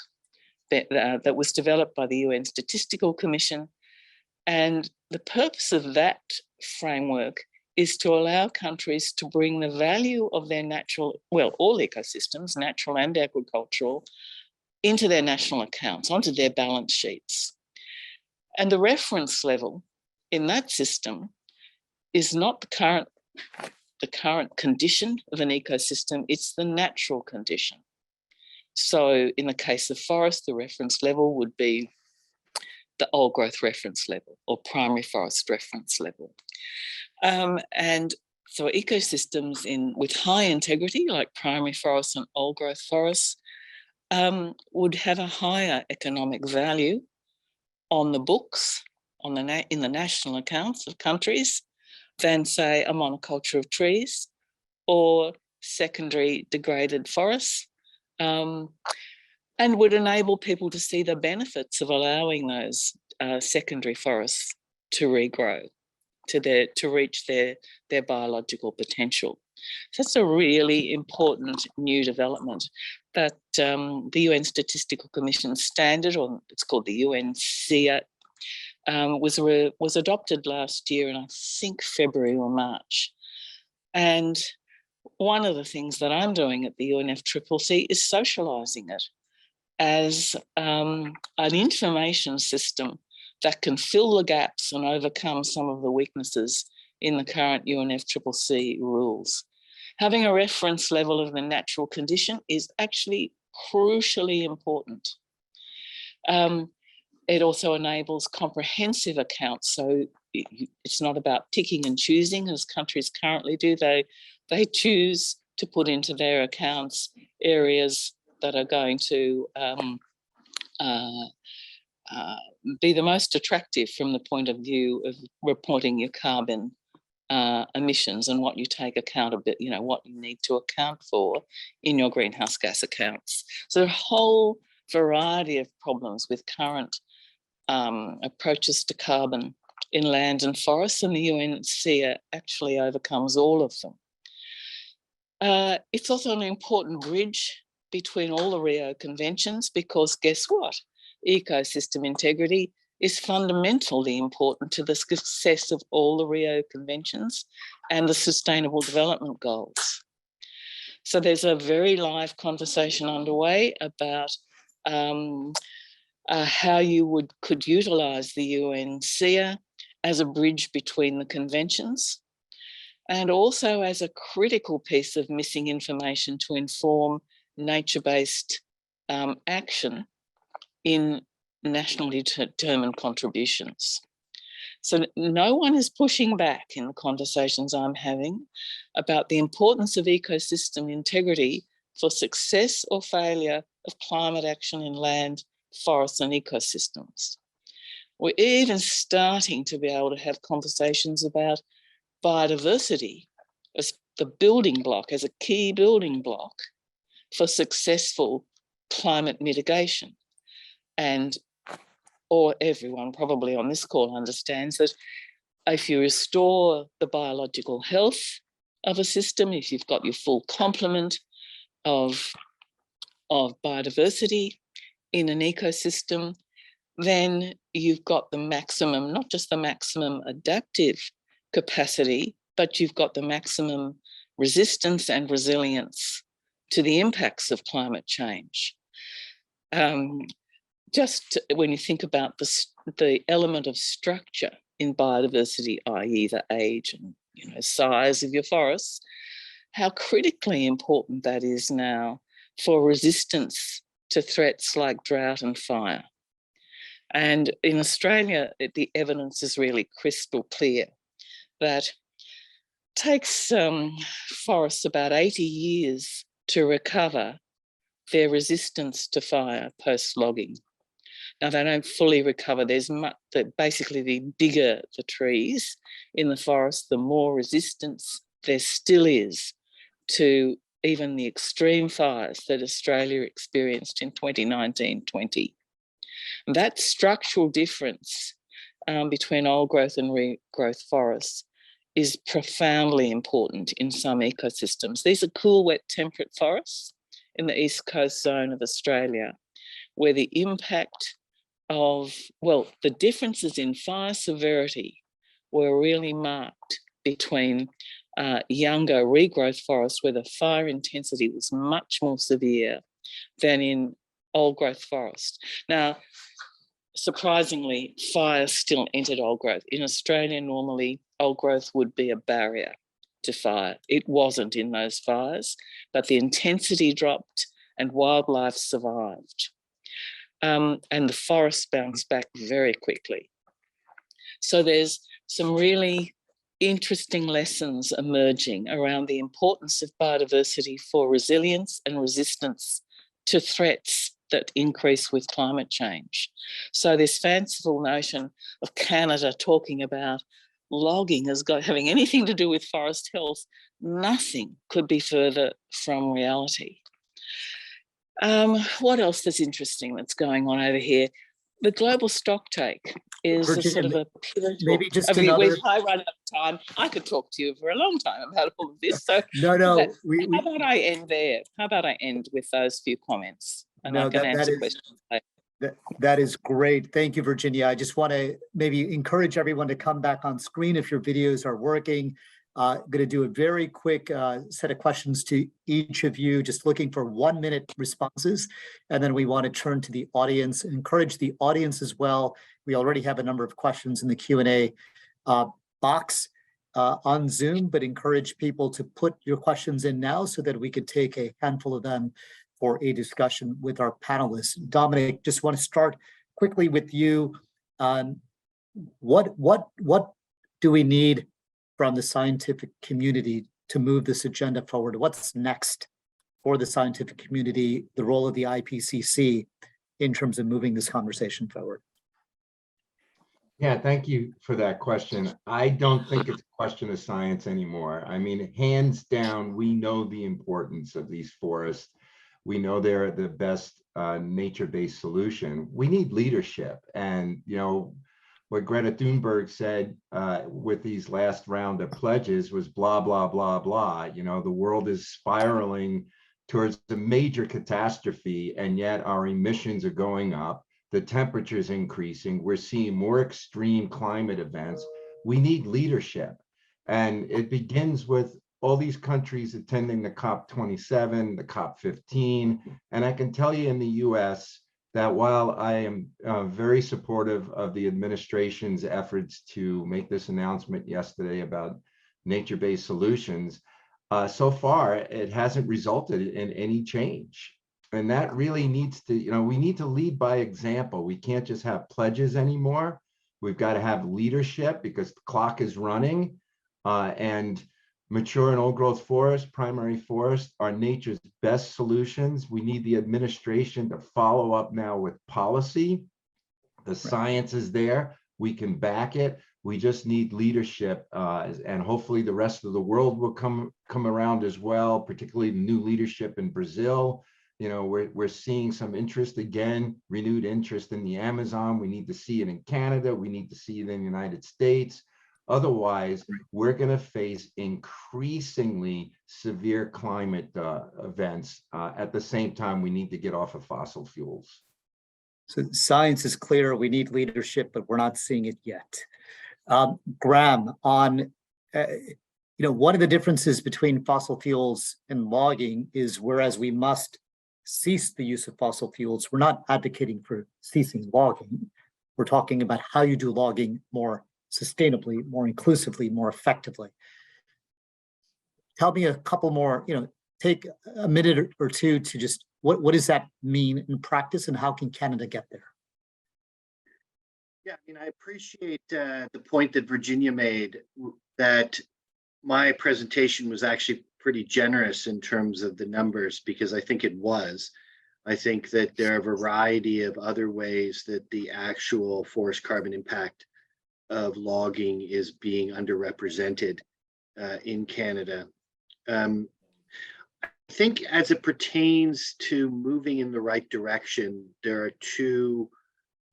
that was developed by the UN Statistical Commission. And the purpose of that framework is to allow countries to bring the value of their natural, well, all ecosystems, natural and agricultural, into their national accounts, onto their balance sheets. And the reference level in that system is not the current condition of an ecosystem, it's the natural condition. So in the case of forest, the reference level would be the old growth reference level or primary forest reference level. And so ecosystems with high integrity, like primary forests and old growth forests, would have a higher economic value on the books, in the national accounts of countries, than, say, a monoculture of trees or secondary degraded forests, and would enable people to see the benefits of allowing those secondary forests to regrow, to reach their biological potential. So that's a really important new development that the UN Statistical Commission standard, or it's called the UNCEA, was adopted last year in, I think, February or March. And one of the things that I'm doing at the UNFCCC is socialising it as an information system that can fill the gaps and overcome some of the weaknesses in the current UNFCCC rules. Having a reference level of the natural condition is actually crucially important. It also enables comprehensive accounts. So it's not about picking and choosing as countries currently do. They choose to put into their accounts areas that are going to be the most attractive from the point of view of reporting your carbon emissions and what you take account of, what you need to account for in your greenhouse gas accounts. So a whole variety of problems with current approaches to carbon in land and forests, and the UNCEA actually overcomes all of them. It's also an important bridge between all the Rio Conventions, because guess what? Ecosystem integrity is fundamentally important to the success of all the Rio Conventions and the Sustainable Development Goals. So there's a very live conversation underway about how you could utilise the UNCEA as a bridge between the conventions, and also as a critical piece of missing information to inform nature-based action in nationally determined contributions. So no one is pushing back in the conversations I'm having about the importance of ecosystem integrity for success or failure of climate action in land, forests and ecosystems. We're even starting to be able to have conversations about biodiversity as the building block, as a key building block for successful climate mitigation. Or everyone probably on this call understands that if you restore the biological health of a system, if you've got your full complement of biodiversity in an ecosystem, then you've got the maximum, not just the maximum adaptive capacity, but you've got the maximum resistance and resilience to the impacts of climate change. Just when you think about the element of structure in biodiversity, i.e. the age and size of your forests, how critically important that is now for resistance to threats like drought and fire. And in Australia, the evidence is really crystal clear that it takes forests about 80 years to recover their resistance to fire post-logging. Now, they don't fully recover. There's basically the bigger the trees in the forest, the more resistance there still is to even the extreme fires that Australia experienced in 2019-20. That structural difference between old growth and regrowth forests is profoundly important in some ecosystems. These are cool, wet, temperate forests in the east coast zone of Australia, where the impact of, the differences in fire severity were really marked between younger regrowth forests, where the fire intensity was much more severe than in old growth forest. Now, surprisingly, fires still entered old growth. In Australia, normally old growth would be a barrier to fire. It wasn't in those fires, but the intensity dropped and wildlife survived. And the forest bounced back very quickly. So there's some really interesting lessons emerging around the importance of biodiversity for resilience and resistance to threats that increase with climate change. So this fanciful notion of Canada talking about logging as having anything to do with forest health, nothing could be further from reality. What else is interesting that's going on over here? The global stocktake is a sort of a pivotal. Maybe just If I run out of time, I could talk to you for a long time about all of this. So no, how about I end there? How about I end with those few comments, and I can answer questions later. That is great. Thank you, Virginia. I just want to maybe encourage everyone to come back on screen if your videos are working. Going to do a very quick set of questions to each of you, just looking for 1-minute responses. And then we want to turn to the audience, encourage the audience as well. We already have a number of questions in the Q&A box on Zoom, but encourage people to put your questions in now so that we could take a handful of them for a discussion with our panelists. Dominic, just want to start quickly with you. What do we need from the scientific community to move this agenda forward? What's next for the scientific community, the role of the IPCC in terms of moving this conversation forward? Yeah, thank you for that question. I don't think it's a question of science anymore. I mean, hands down, we know the importance of these forests. We know they're the best nature-based solution. We need leadership. And, you know, what Greta Thunberg said with these last round of pledges was blah, blah, blah, blah. You know, the world is spiraling towards a major catastrophe, and yet our emissions are going up. The temperature is increasing. We're seeing more extreme climate events. We need leadership. And it begins with all these countries attending the COP27, the COP15. And I can tell you in the US that while I am very supportive of the administration's efforts to make this announcement yesterday about nature-based solutions, so far it hasn't resulted in any change. And that really needs to, you know, we need to lead by example. We can't just have pledges anymore. We've got to have leadership because the clock is running. And mature and old growth forests, primary forests, are nature's best solutions. We need the administration to follow up now with policy. The science is there. We can back it. We just need leadership, and hopefully the rest of the world will come around as well, particularly new leadership in Brazil. You know, we're seeing some interest again, renewed interest in the Amazon. We need to see it in Canada. We need to see it in the United States. Otherwise, we're going to face increasingly severe climate events. At the same time, we need to get off of fossil fuels. So science is clear. We need leadership, but we're not seeing it yet. Graham, on one of the differences between fossil fuels and logging is whereas we must cease the use of fossil fuels, we're not advocating for ceasing logging. We're talking about how you do logging more sustainably, more inclusively, more effectively. Tell me a couple more, take a minute or two to just, what does that mean in practice and how can Canada get there? Yeah, I appreciate the point that Virginia made, that my presentation was actually pretty generous in terms of the numbers, because I think it was. I think that there are a variety of other ways that the actual forest carbon impact of logging is being underrepresented in Canada. I think as it pertains to moving in the right direction, there are two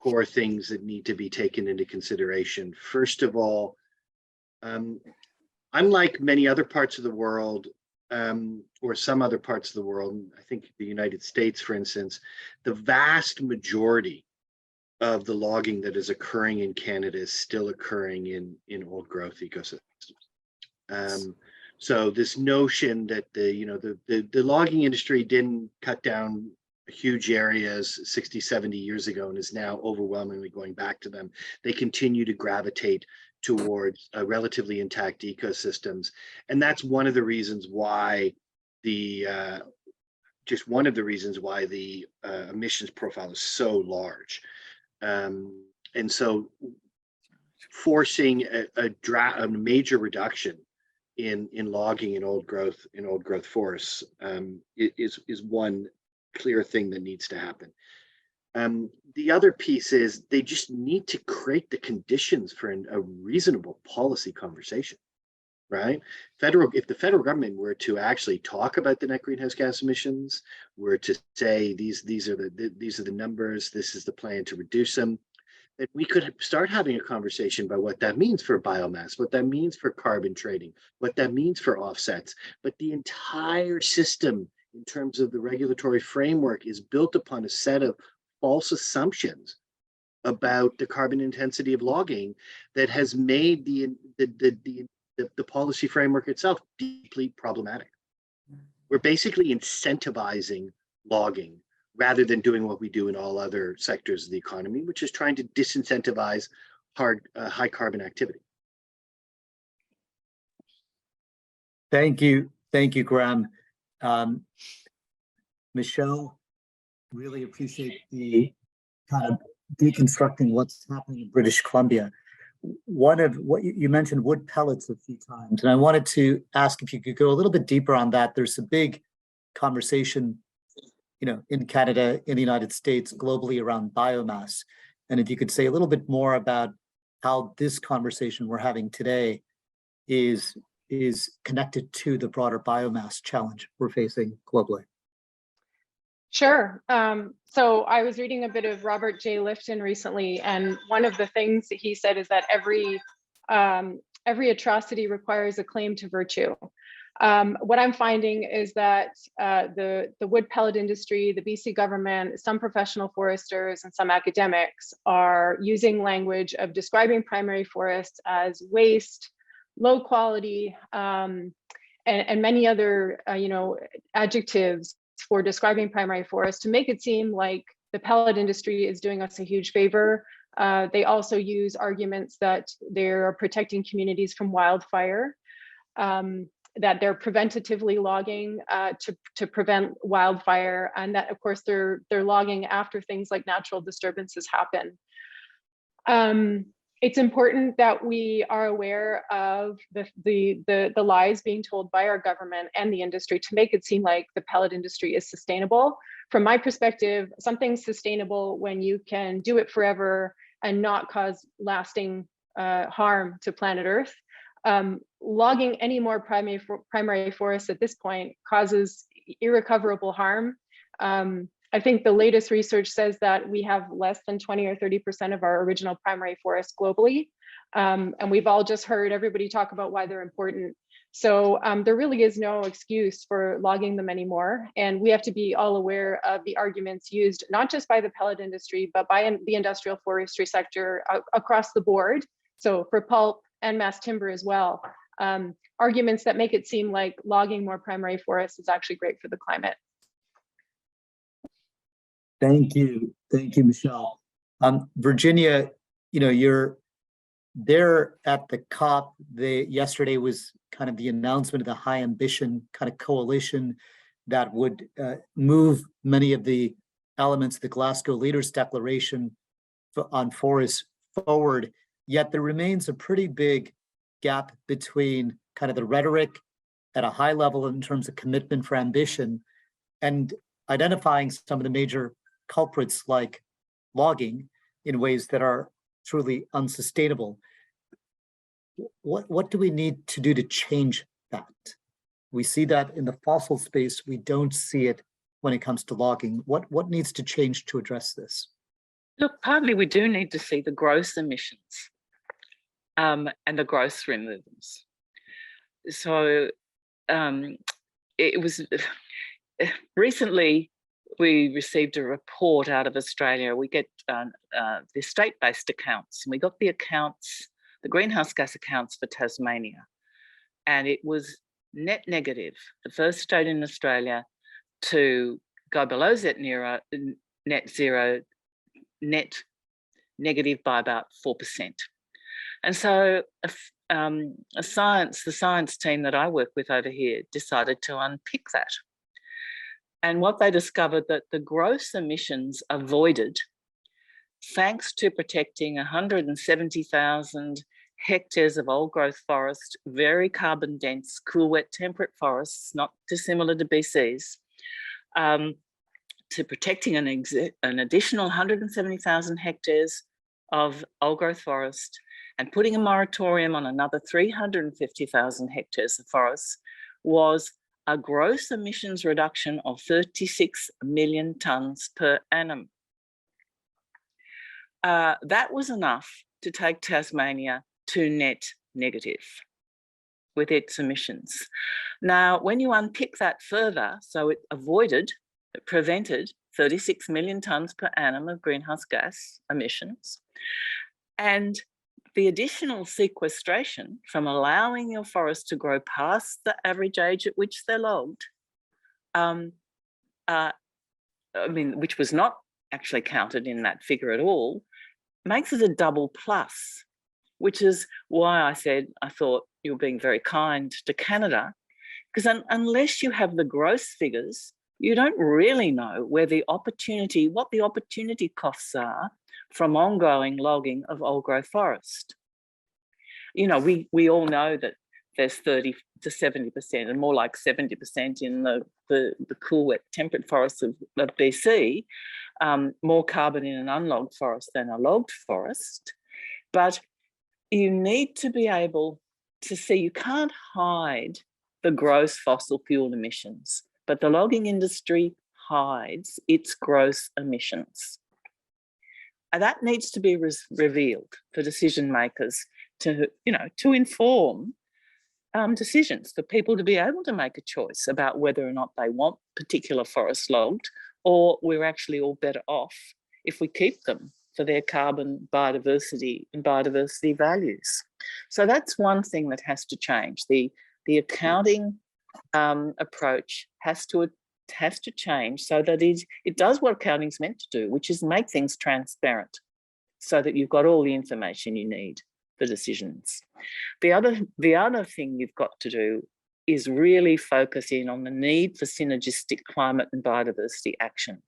core things that need to be taken into consideration. First of all, unlike many other parts of the world, or some other parts of the world, I think the United States, for instance, the vast majority of the logging that is occurring in Canada is still occurring in old growth ecosystems. So this notion that the logging industry didn't cut down huge areas 60, 70 years ago and is now overwhelmingly going back to them. They continue to gravitate towards relatively intact ecosystems. And that's one of the reasons why the emissions profile is so large. And so forcing a major reduction in logging in old growth forests is one clear thing that needs to happen. The other piece is they just need to create the conditions for a reasonable policy conversation, right? If the federal government were to actually talk about the net greenhouse gas emissions, were to say these are the numbers, this is the plan to reduce them, that we could start having a conversation about what that means for biomass, what that means for carbon trading, what that means for offsets. But the entire system in terms of the regulatory framework is built upon a set of false assumptions about the carbon intensity of logging that has made the policy framework itself deeply problematic. We're basically incentivizing logging rather than doing what we do in all other sectors of the economy, which is trying to disincentivize high carbon activity. Thank you, Graham. Michelle, really appreciate the kind of deconstructing what's happening in British Columbia. One of what you mentioned wood pellets a few times, and I wanted to ask if you could go a little bit deeper on that. There's a big conversation, in Canada, in the United States, globally around biomass. And if you could say a little bit more about how this conversation we're having today is connected to the broader biomass challenge we're facing globally. Sure. So I was reading a bit of Robert J. Lifton recently, and one of the things that he said is that every atrocity requires a claim to virtue. What I'm finding is that the wood pellet industry, the BC government, some professional foresters, and some academics are using language of describing primary forests as waste, low quality, and many other adjectives for describing primary forests to make it seem like the pellet industry is doing us a huge favor. They also use arguments that they're protecting communities from wildfire, that they're preventatively logging to prevent wildfire, and that of course they're logging after things like natural disturbances happen. It's important that we are aware of the lies being told by our government and the industry to make it seem like the pellet industry is sustainable. From my perspective, something's sustainable when you can do it forever and not cause lasting harm to planet Earth. Logging any more primary forests at this point causes irrecoverable harm. I think the latest research says that we have less than 20 or 30% of our original primary forests globally. And we've all just heard everybody talk about why they're important. So there really is no excuse for logging them anymore. And we have to be all aware of the arguments used, not just by the pellet industry, but by the industrial forestry sector across the board. So for pulp and mass timber as well. Arguments that make it seem like logging more primary forests is actually great for the climate. Thank you, Michelle. Virginia, you're there at the COP. Yesterday was kind of the announcement of the high ambition kind of coalition that would move many of the elements of the Glasgow Leaders Declaration on forests forward. Yet there remains a pretty big gap between kind of the rhetoric at a high level in terms of commitment for ambition and identifying some of the major culprits like logging in ways that are truly unsustainable. What do we need to do to change that? We see that in the fossil space. We don't see it when it comes to logging. What needs to change to address this? Look, partly we do need to see the gross emissions and the gross removals. So it was recently we received a report out of Australia. We get the state-based accounts, and we got the accounts, the greenhouse gas accounts for Tasmania, and it was net negative, the first state in Australia to go below net zero, net negative by about 4%. And so the science team that I work with over here decided to unpick that. And what they discovered that the gross emissions avoided, thanks to protecting 170,000 hectares of old growth forest, very carbon dense, cool, wet, temperate forests, not dissimilar to BC's, to protecting an additional 170,000 hectares of old growth forest and putting a moratorium on another 350,000 hectares of forests was a gross emissions reduction of 36 million tonnes per annum. That was enough to take Tasmania to net negative with its emissions. Now, when you unpick that further, so it prevented 36 million tonnes per annum of greenhouse gas emissions, and the additional sequestration from allowing your forest to grow past the average age at which they're logged, which was not actually counted in that figure at all, makes it a double plus, which is why I said I thought you were being very kind to Canada, because unless you have the gross figures, you don't really know what the opportunity costs are from ongoing logging of old growth forest. You know, we all know that there's 30 to 70% and more like 70% in the cool, wet, temperate forests of BC, more carbon in an unlogged forest than a logged forest. But you need to be able to see, you can't hide the gross fossil fuel emissions, but the logging industry hides its gross emissions. And that needs to be revealed for decision makers to inform decisions, for people to be able to make a choice about whether or not they want particular forests logged, or we're actually all better off if we keep them for their carbon, biodiversity and biodiversity values. So that's one thing that has to change. The accounting approach has to change so that it does what accounting's meant to do, which is make things transparent so that you've got all the information you need for decisions. The other thing you've got to do is really focus in on the need for synergistic climate and biodiversity action.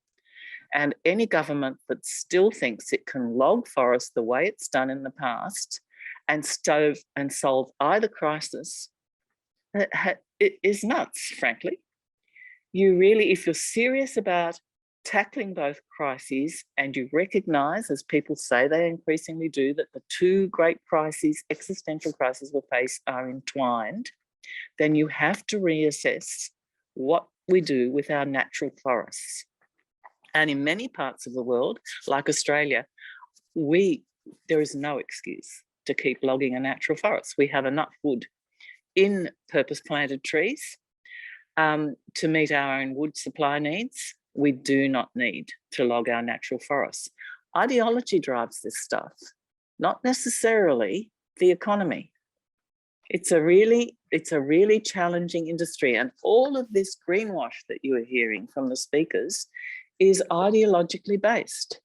And any government that still thinks it can log forests the way it's done in the past and solve either crisis, it is nuts, frankly. You really, if you're serious about tackling both crises and you recognise, as people say they increasingly do, that the two great crises, existential crises we face, are entwined, then you have to reassess what we do with our natural forests. And in many parts of the world, like Australia, there is no excuse to keep logging a natural forest. We have enough wood in purpose planted trees to meet our own wood supply needs. We do not need to log our natural forests. Ideology drives this stuff, not necessarily the economy. It's a really challenging industry, and all of this greenwash that you are hearing from the speakers is ideologically based.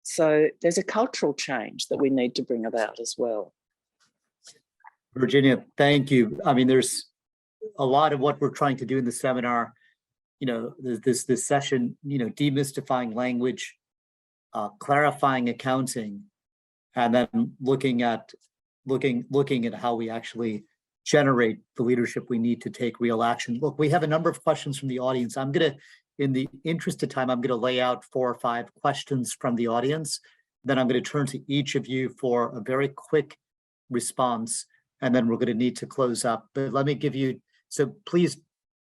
So there's a cultural change that we need to bring about as well. Virginia, thank you. I mean, there's a lot of what we're trying to do in the seminar, this session, demystifying language, clarifying accounting, and then looking at how we actually generate the leadership we need to take real action. Look, we have a number of questions from the audience. I'm going to, in the interest of time, I'm going to lay out 4 or 5 questions from the audience. Then I'm going to turn to each of you for a very quick response, and then we're going to need to close up. But let me give you, so please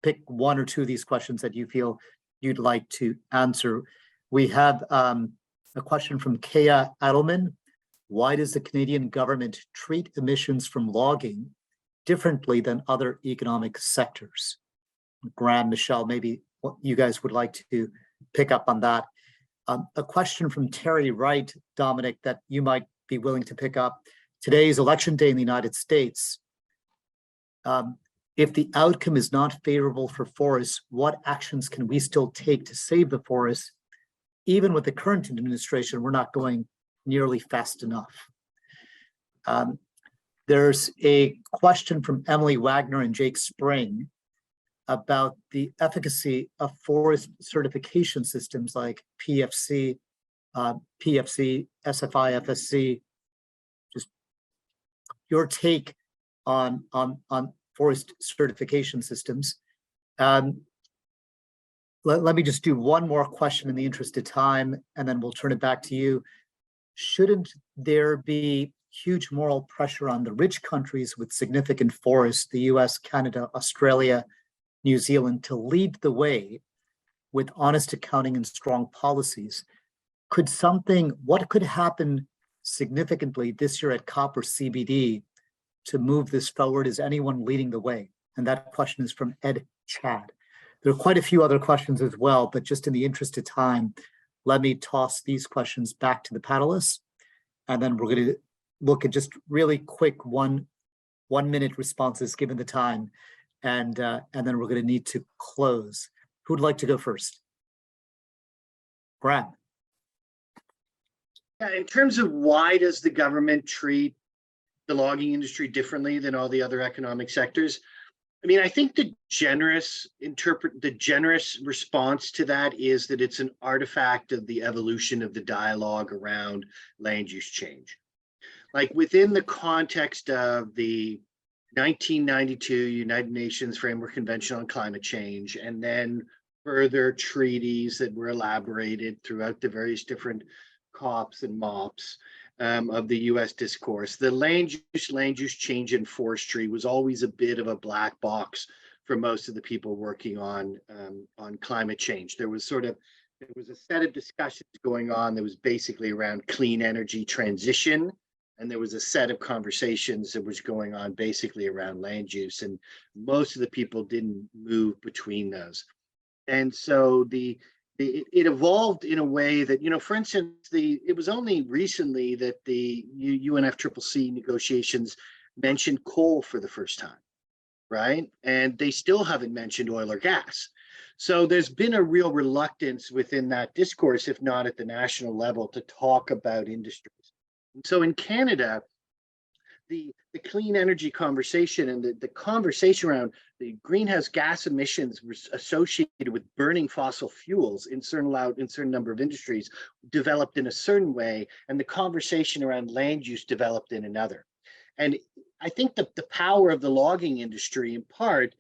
pick 1 or 2 of these questions that you feel you'd like to answer. We have a question from Kea Adelman. Why does the Canadian government treat emissions from logging differently than other economic sectors? Graham, Michelle, maybe what you guys would like to pick up on that. A question from Terry Wright, Dominic, that you might be willing to pick up. Today's election day in the United States. If the outcome is not favorable for forests, what actions can we still take to save the forests? Even with the current administration, we're not going nearly fast enough. There's a question from Emily Wagner and Jake Spring about the efficacy of forest certification systems like PFC, SFI, FSC. Just your take on forest certification systems. Let me just do one more question in the interest of time, and then we'll turn it back to you. Shouldn't there be huge moral pressure on the rich countries with significant forests, the US, Canada, Australia, New Zealand, to lead the way with honest accounting and strong policies? What could happen significantly this year at COP or CBD to move this forward? Is anyone leading the way? And that question is from Ed Chad. There are quite a few other questions as well, but just in the interest of time, let me toss these questions back to the panelists. And then we're going to look at just really quick one-minute responses given the time. And then we're going to need to close. Who'd like to go first? Brad. Yeah, in terms of why does the government treat the logging industry differently than all the other economic sectors? I mean, I think the generous response to that is that it's an artifact of the evolution of the dialogue around land use change. Like within the context of the 1992 United Nations Framework Convention on Climate Change, and then further treaties that were elaborated throughout the various different COPs and MOPs of the US discourse, the land use change in forestry was always a bit of a black box for most of the people working on climate change. There was a set of discussions going on that was basically around clean energy transition, and there was a set of conversations that was going on basically around land use, and most of the people didn't move between those. And so it evolved in a way that, for instance, it was only recently that the UNFCCC negotiations mentioned coal for the first time, right? And they still haven't mentioned oil or gas. So there's been a real reluctance within that discourse, if not at the national level, to talk about industries. And so in Canada, the clean energy conversation and the conversation around the greenhouse gas emissions associated with burning fossil fuels in certain number of industries developed in a certain way, and the conversation around land use developed in another. And I think the power of the logging industry in part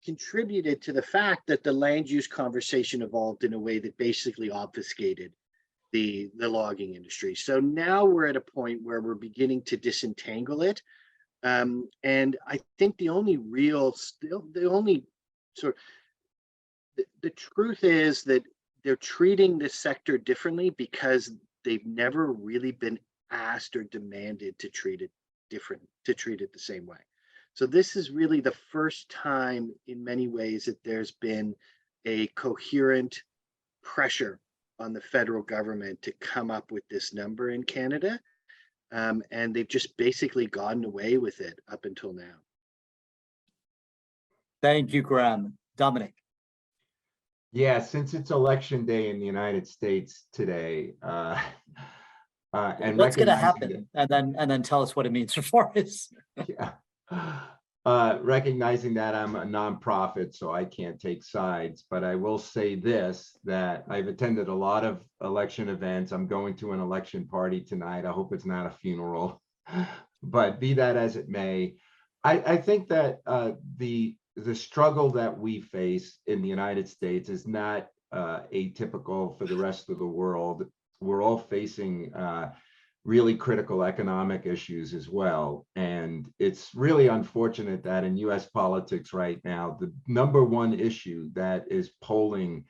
contributed to the fact that the land use conversation evolved in a way that basically obfuscated the logging industry. So now we're at a point where we're beginning to disentangle it. And I think the truth is that they're treating this sector differently because they've never really been asked or demanded to treat it the same way. So this is really the first time in many ways that there's been a coherent pressure on the federal government to come up with this number in Canada. And they've just basically gotten away with it up until now. Thank you, Graham. Dominic. Yeah, since it's election day in the United States today, and what's going to happen, and then tell us what it means for forests. Yeah. Recognizing that I'm a nonprofit, so I can't take sides, but I will say this, that I've attended a lot of election events. I'm going to an election party tonight. I hope it's not a funeral, but be that as it may, I think that the struggle that we face in the United States is not atypical for the rest of the world. We're all facing really critical economic issues as well. And it's really unfortunate that in US politics right now, the number one issue that is polling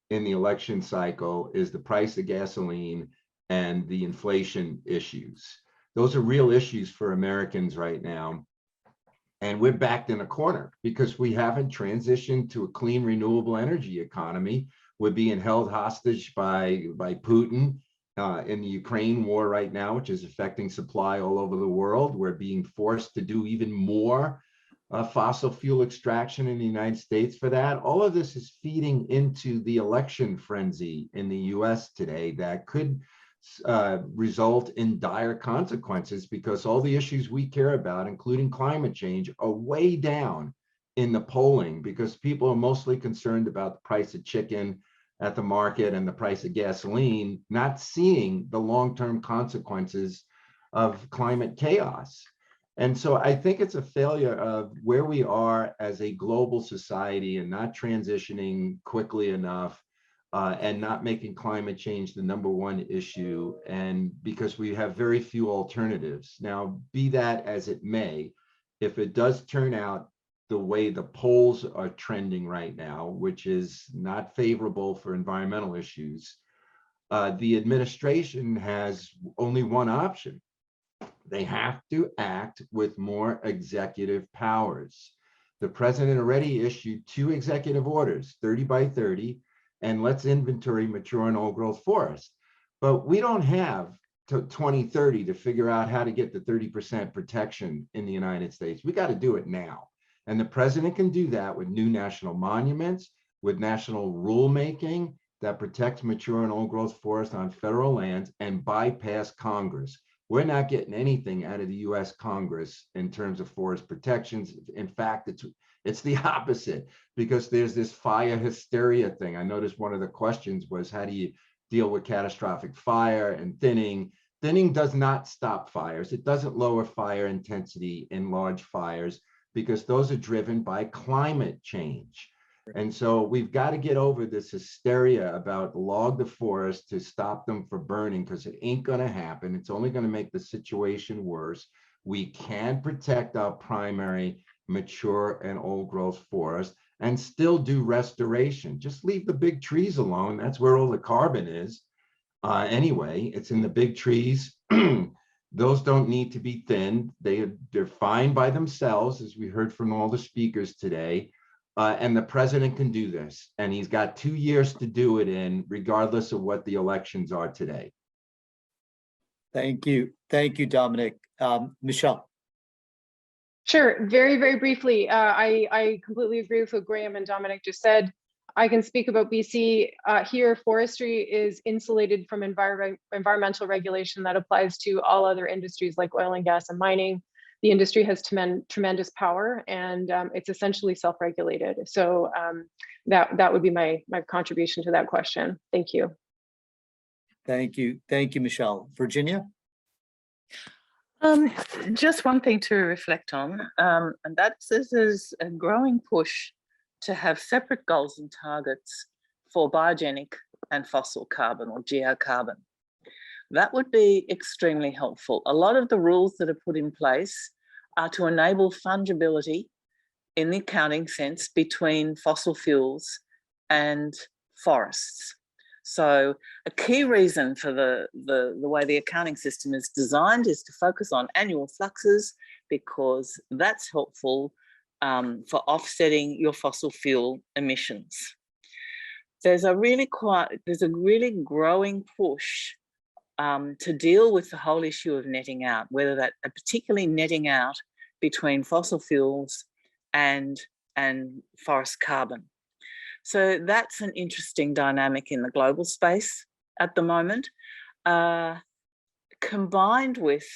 in the election cycle is the price of gasoline and the inflation issues. Those are real issues for Americans right now. And we're backed in a corner because we haven't transitioned to a clean, renewable energy economy. We're being held hostage by Putin in the Ukraine war right now, which is affecting supply all over the world. We're being forced to do even more fossil fuel extraction in the United States for that. All of this is feeding into the election frenzy in the US today that could result in dire consequences, because all the issues we care about, including climate change, are way down in the polling because people are mostly concerned about the price of chicken at the market and the price of gasoline, not seeing the long-term consequences of climate chaos. And so I think it's a failure of where we are as a global society and not transitioning quickly enough and not making climate change the #1 issue, and because we have very few alternatives. Now, be that as it may, if it does turn out the way the polls are trending right now, which is not favorable for environmental issues, the administration has only one option. They have to act with more executive powers. The president already issued 2 executive orders, 30 by 30, and let's inventory mature and old growth forests. But we don't have to 2030 to figure out how to get the 30% protection in the United States. We got to do it now. And the president can do that with new national monuments, with national rulemaking that protects mature and old growth forests on federal lands, and bypass Congress. We're not getting anything out of the US Congress in terms of forest protections. In fact, it's the opposite, because there's this fire hysteria thing. I noticed one of the questions was, how do you deal with catastrophic fire and thinning? Thinning does not stop fires. It doesn't lower fire intensity in large fires, because those are driven by climate change. And so we've got to get over this hysteria about log the forest to stop them from burning, because it ain't going to happen. It's only going to make the situation worse. We can protect our primary mature and old growth forest and still do restoration. Just leave the big trees alone. That's where all the carbon is. Anyway, it's in the big trees. Those don't need to be thinned. They're fine by themselves, as we heard from all the speakers today. And the president can do this. And he's got 2 years to do it in, regardless of what the elections are today. Thank you. Thank you, Dominic. Michelle. Sure, very, very briefly. I completely agree with what Graham and Dominic just said. I can speak about BC. Here, forestry is insulated from environmental regulation that applies to all other industries like oil and gas and mining. The industry has tremendous power, and it's essentially self-regulated. So that would be my contribution to that question. Thank you. Thank you. Thank you, Michelle. Virginia? Just one thing to reflect on, and that's there's a growing push to have separate goals and targets for biogenic and fossil carbon, or geocarbon. That would be extremely helpful. A lot of the rules that are put in place are to enable fungibility in the accounting sense between fossil fuels and forests. So a key reason for the way the accounting system is designed is to focus on annual fluxes, because that's helpful for offsetting your fossil fuel emissions. There's a really growing push to deal with the whole issue of netting out, whether that particularly netting out between fossil fuels and forest carbon. So that's an interesting dynamic in the global space at the moment, combined with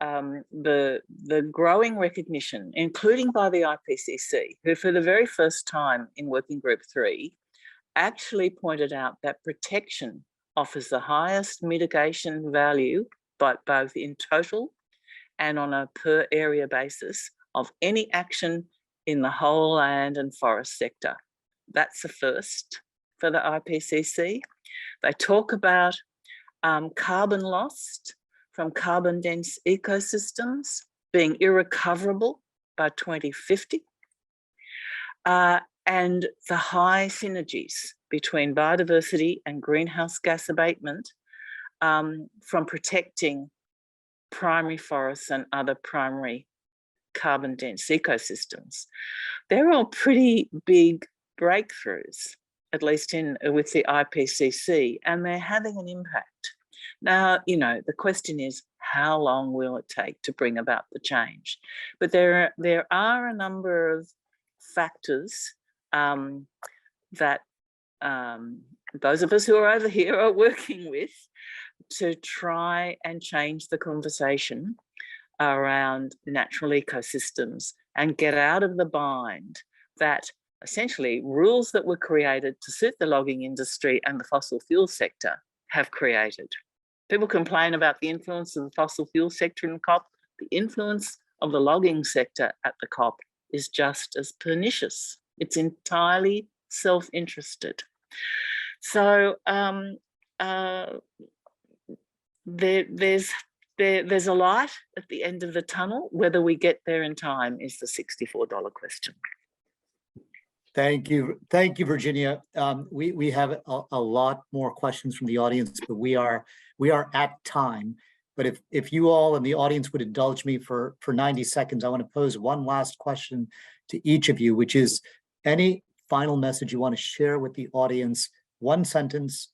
the growing recognition, including by the IPCC, who for the very first time in Working Group 3 actually pointed out that protection offers the highest mitigation value, but both in total and on a per area basis of any action in the whole land and forest sector. That's the first for the IPCC. They talk about carbon lost from carbon dense ecosystems being irrecoverable by 2050, and the high synergies between biodiversity and greenhouse gas abatement from protecting primary forests and other primary carbon dense ecosystems. They're all pretty big breakthroughs, at least with the IPCC, and they're having an impact. Now, you know, the question is, how long will it take to bring about the change? But there are a number of factors that those of us who are over here are working with to try and change the conversation around natural ecosystems and get out of the bind that essentially rules that were created to suit the logging industry and the fossil fuel sector have created. People complain about the influence of the fossil fuel sector in the COP. The influence of the logging sector at the COP is just as pernicious. It's entirely self-interested. So there's a light at the end of the tunnel. Whether we get there in time is the $64 question. Thank you, Virginia. We have a lot more questions from the audience, but we are at time. But if you all in the audience would indulge me for 90 seconds, I want to pose one last question to each of you, which is any final message you want to share with the audience, one sentence,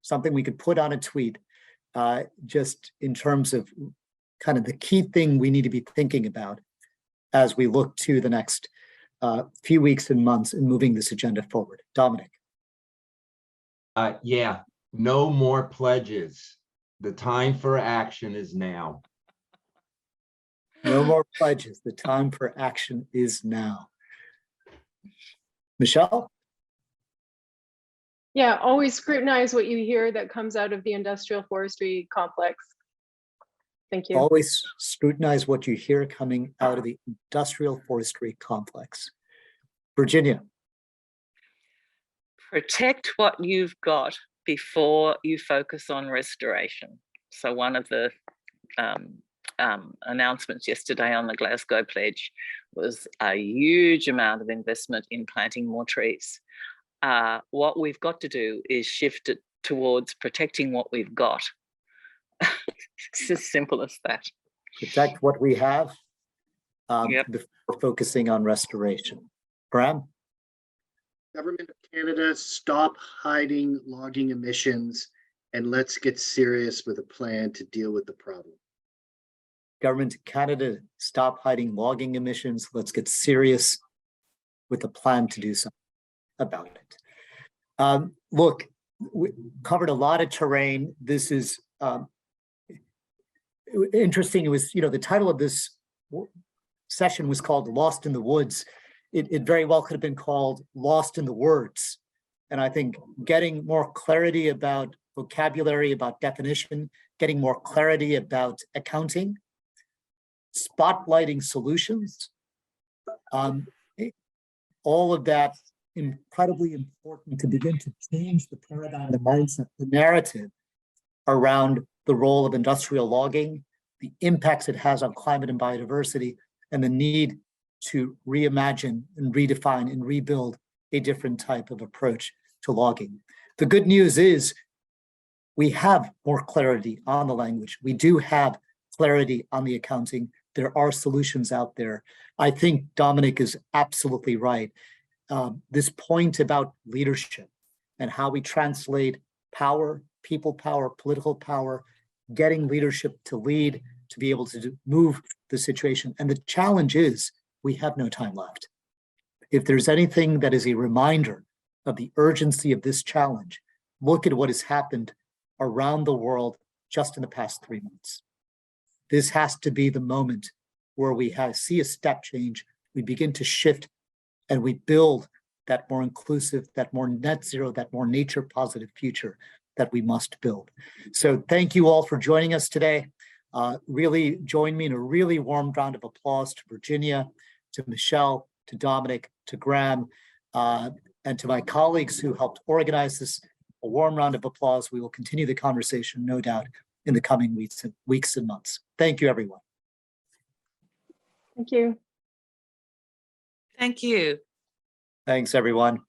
something we could put on a tweet, just in terms of kind of the key thing we need to be thinking about as we look to the next few weeks and months in moving this agenda forward. Dominic. Yeah, no more pledges. The time for action is now. No more pledges. The time for action is now. Michelle? Yeah, always scrutinize what you hear that comes out of the industrial forestry complex. Thank you. Always scrutinize what you hear coming out of the industrial forestry complex. Virginia? Protect what you've got before you focus on restoration. So one of the announcements yesterday on the Glasgow Pledge was a huge amount of investment in planting more trees. What we've got to do is shift it towards protecting what we've got. It's as simple as that. Protect what we have Yep. before focusing on restoration. Graham? Government of Canada, stop hiding logging emissions and let's get serious with a plan to deal with the problem. Government of Canada, stop hiding logging emissions. Let's get serious with a plan to do something about it. Look, we covered a lot of terrain. This is interesting. It was, the title of this session was called Lost in the Woods. It very well could have been called Lost in the Words. And I think getting more clarity about vocabulary, about definition, getting more clarity about accounting, spotlighting solutions, all of that incredibly important to begin to change the paradigm, the mindset, the narrative around the role of industrial logging, the impacts it has on climate and biodiversity, and the need to reimagine and redefine and rebuild a different type of approach to logging. The good news is we have more clarity on the language. We do have clarity on the accounting. There are solutions out there. I think Dominic is absolutely right. This point about leadership and how we translate power, people power, political power, getting leadership to lead, to be able to move the situation. And the challenge is we have no time left. If there's anything that is a reminder of the urgency of this challenge, look at what has happened around the world just in the past 3 months. This has to be the moment where we see a step change, we begin to shift, and we build that more inclusive, that more net zero, that more nature positive future that we must build. So thank you all for joining us today. Really join me in a really warm round of applause to Virginia, to Michelle, to Dominic, to Graham, and to my colleagues who helped organize this. A warm round of applause. We will continue the conversation, no doubt, in the coming weeks and months. Thank you, everyone. Thank you. Thank you. Thanks, everyone.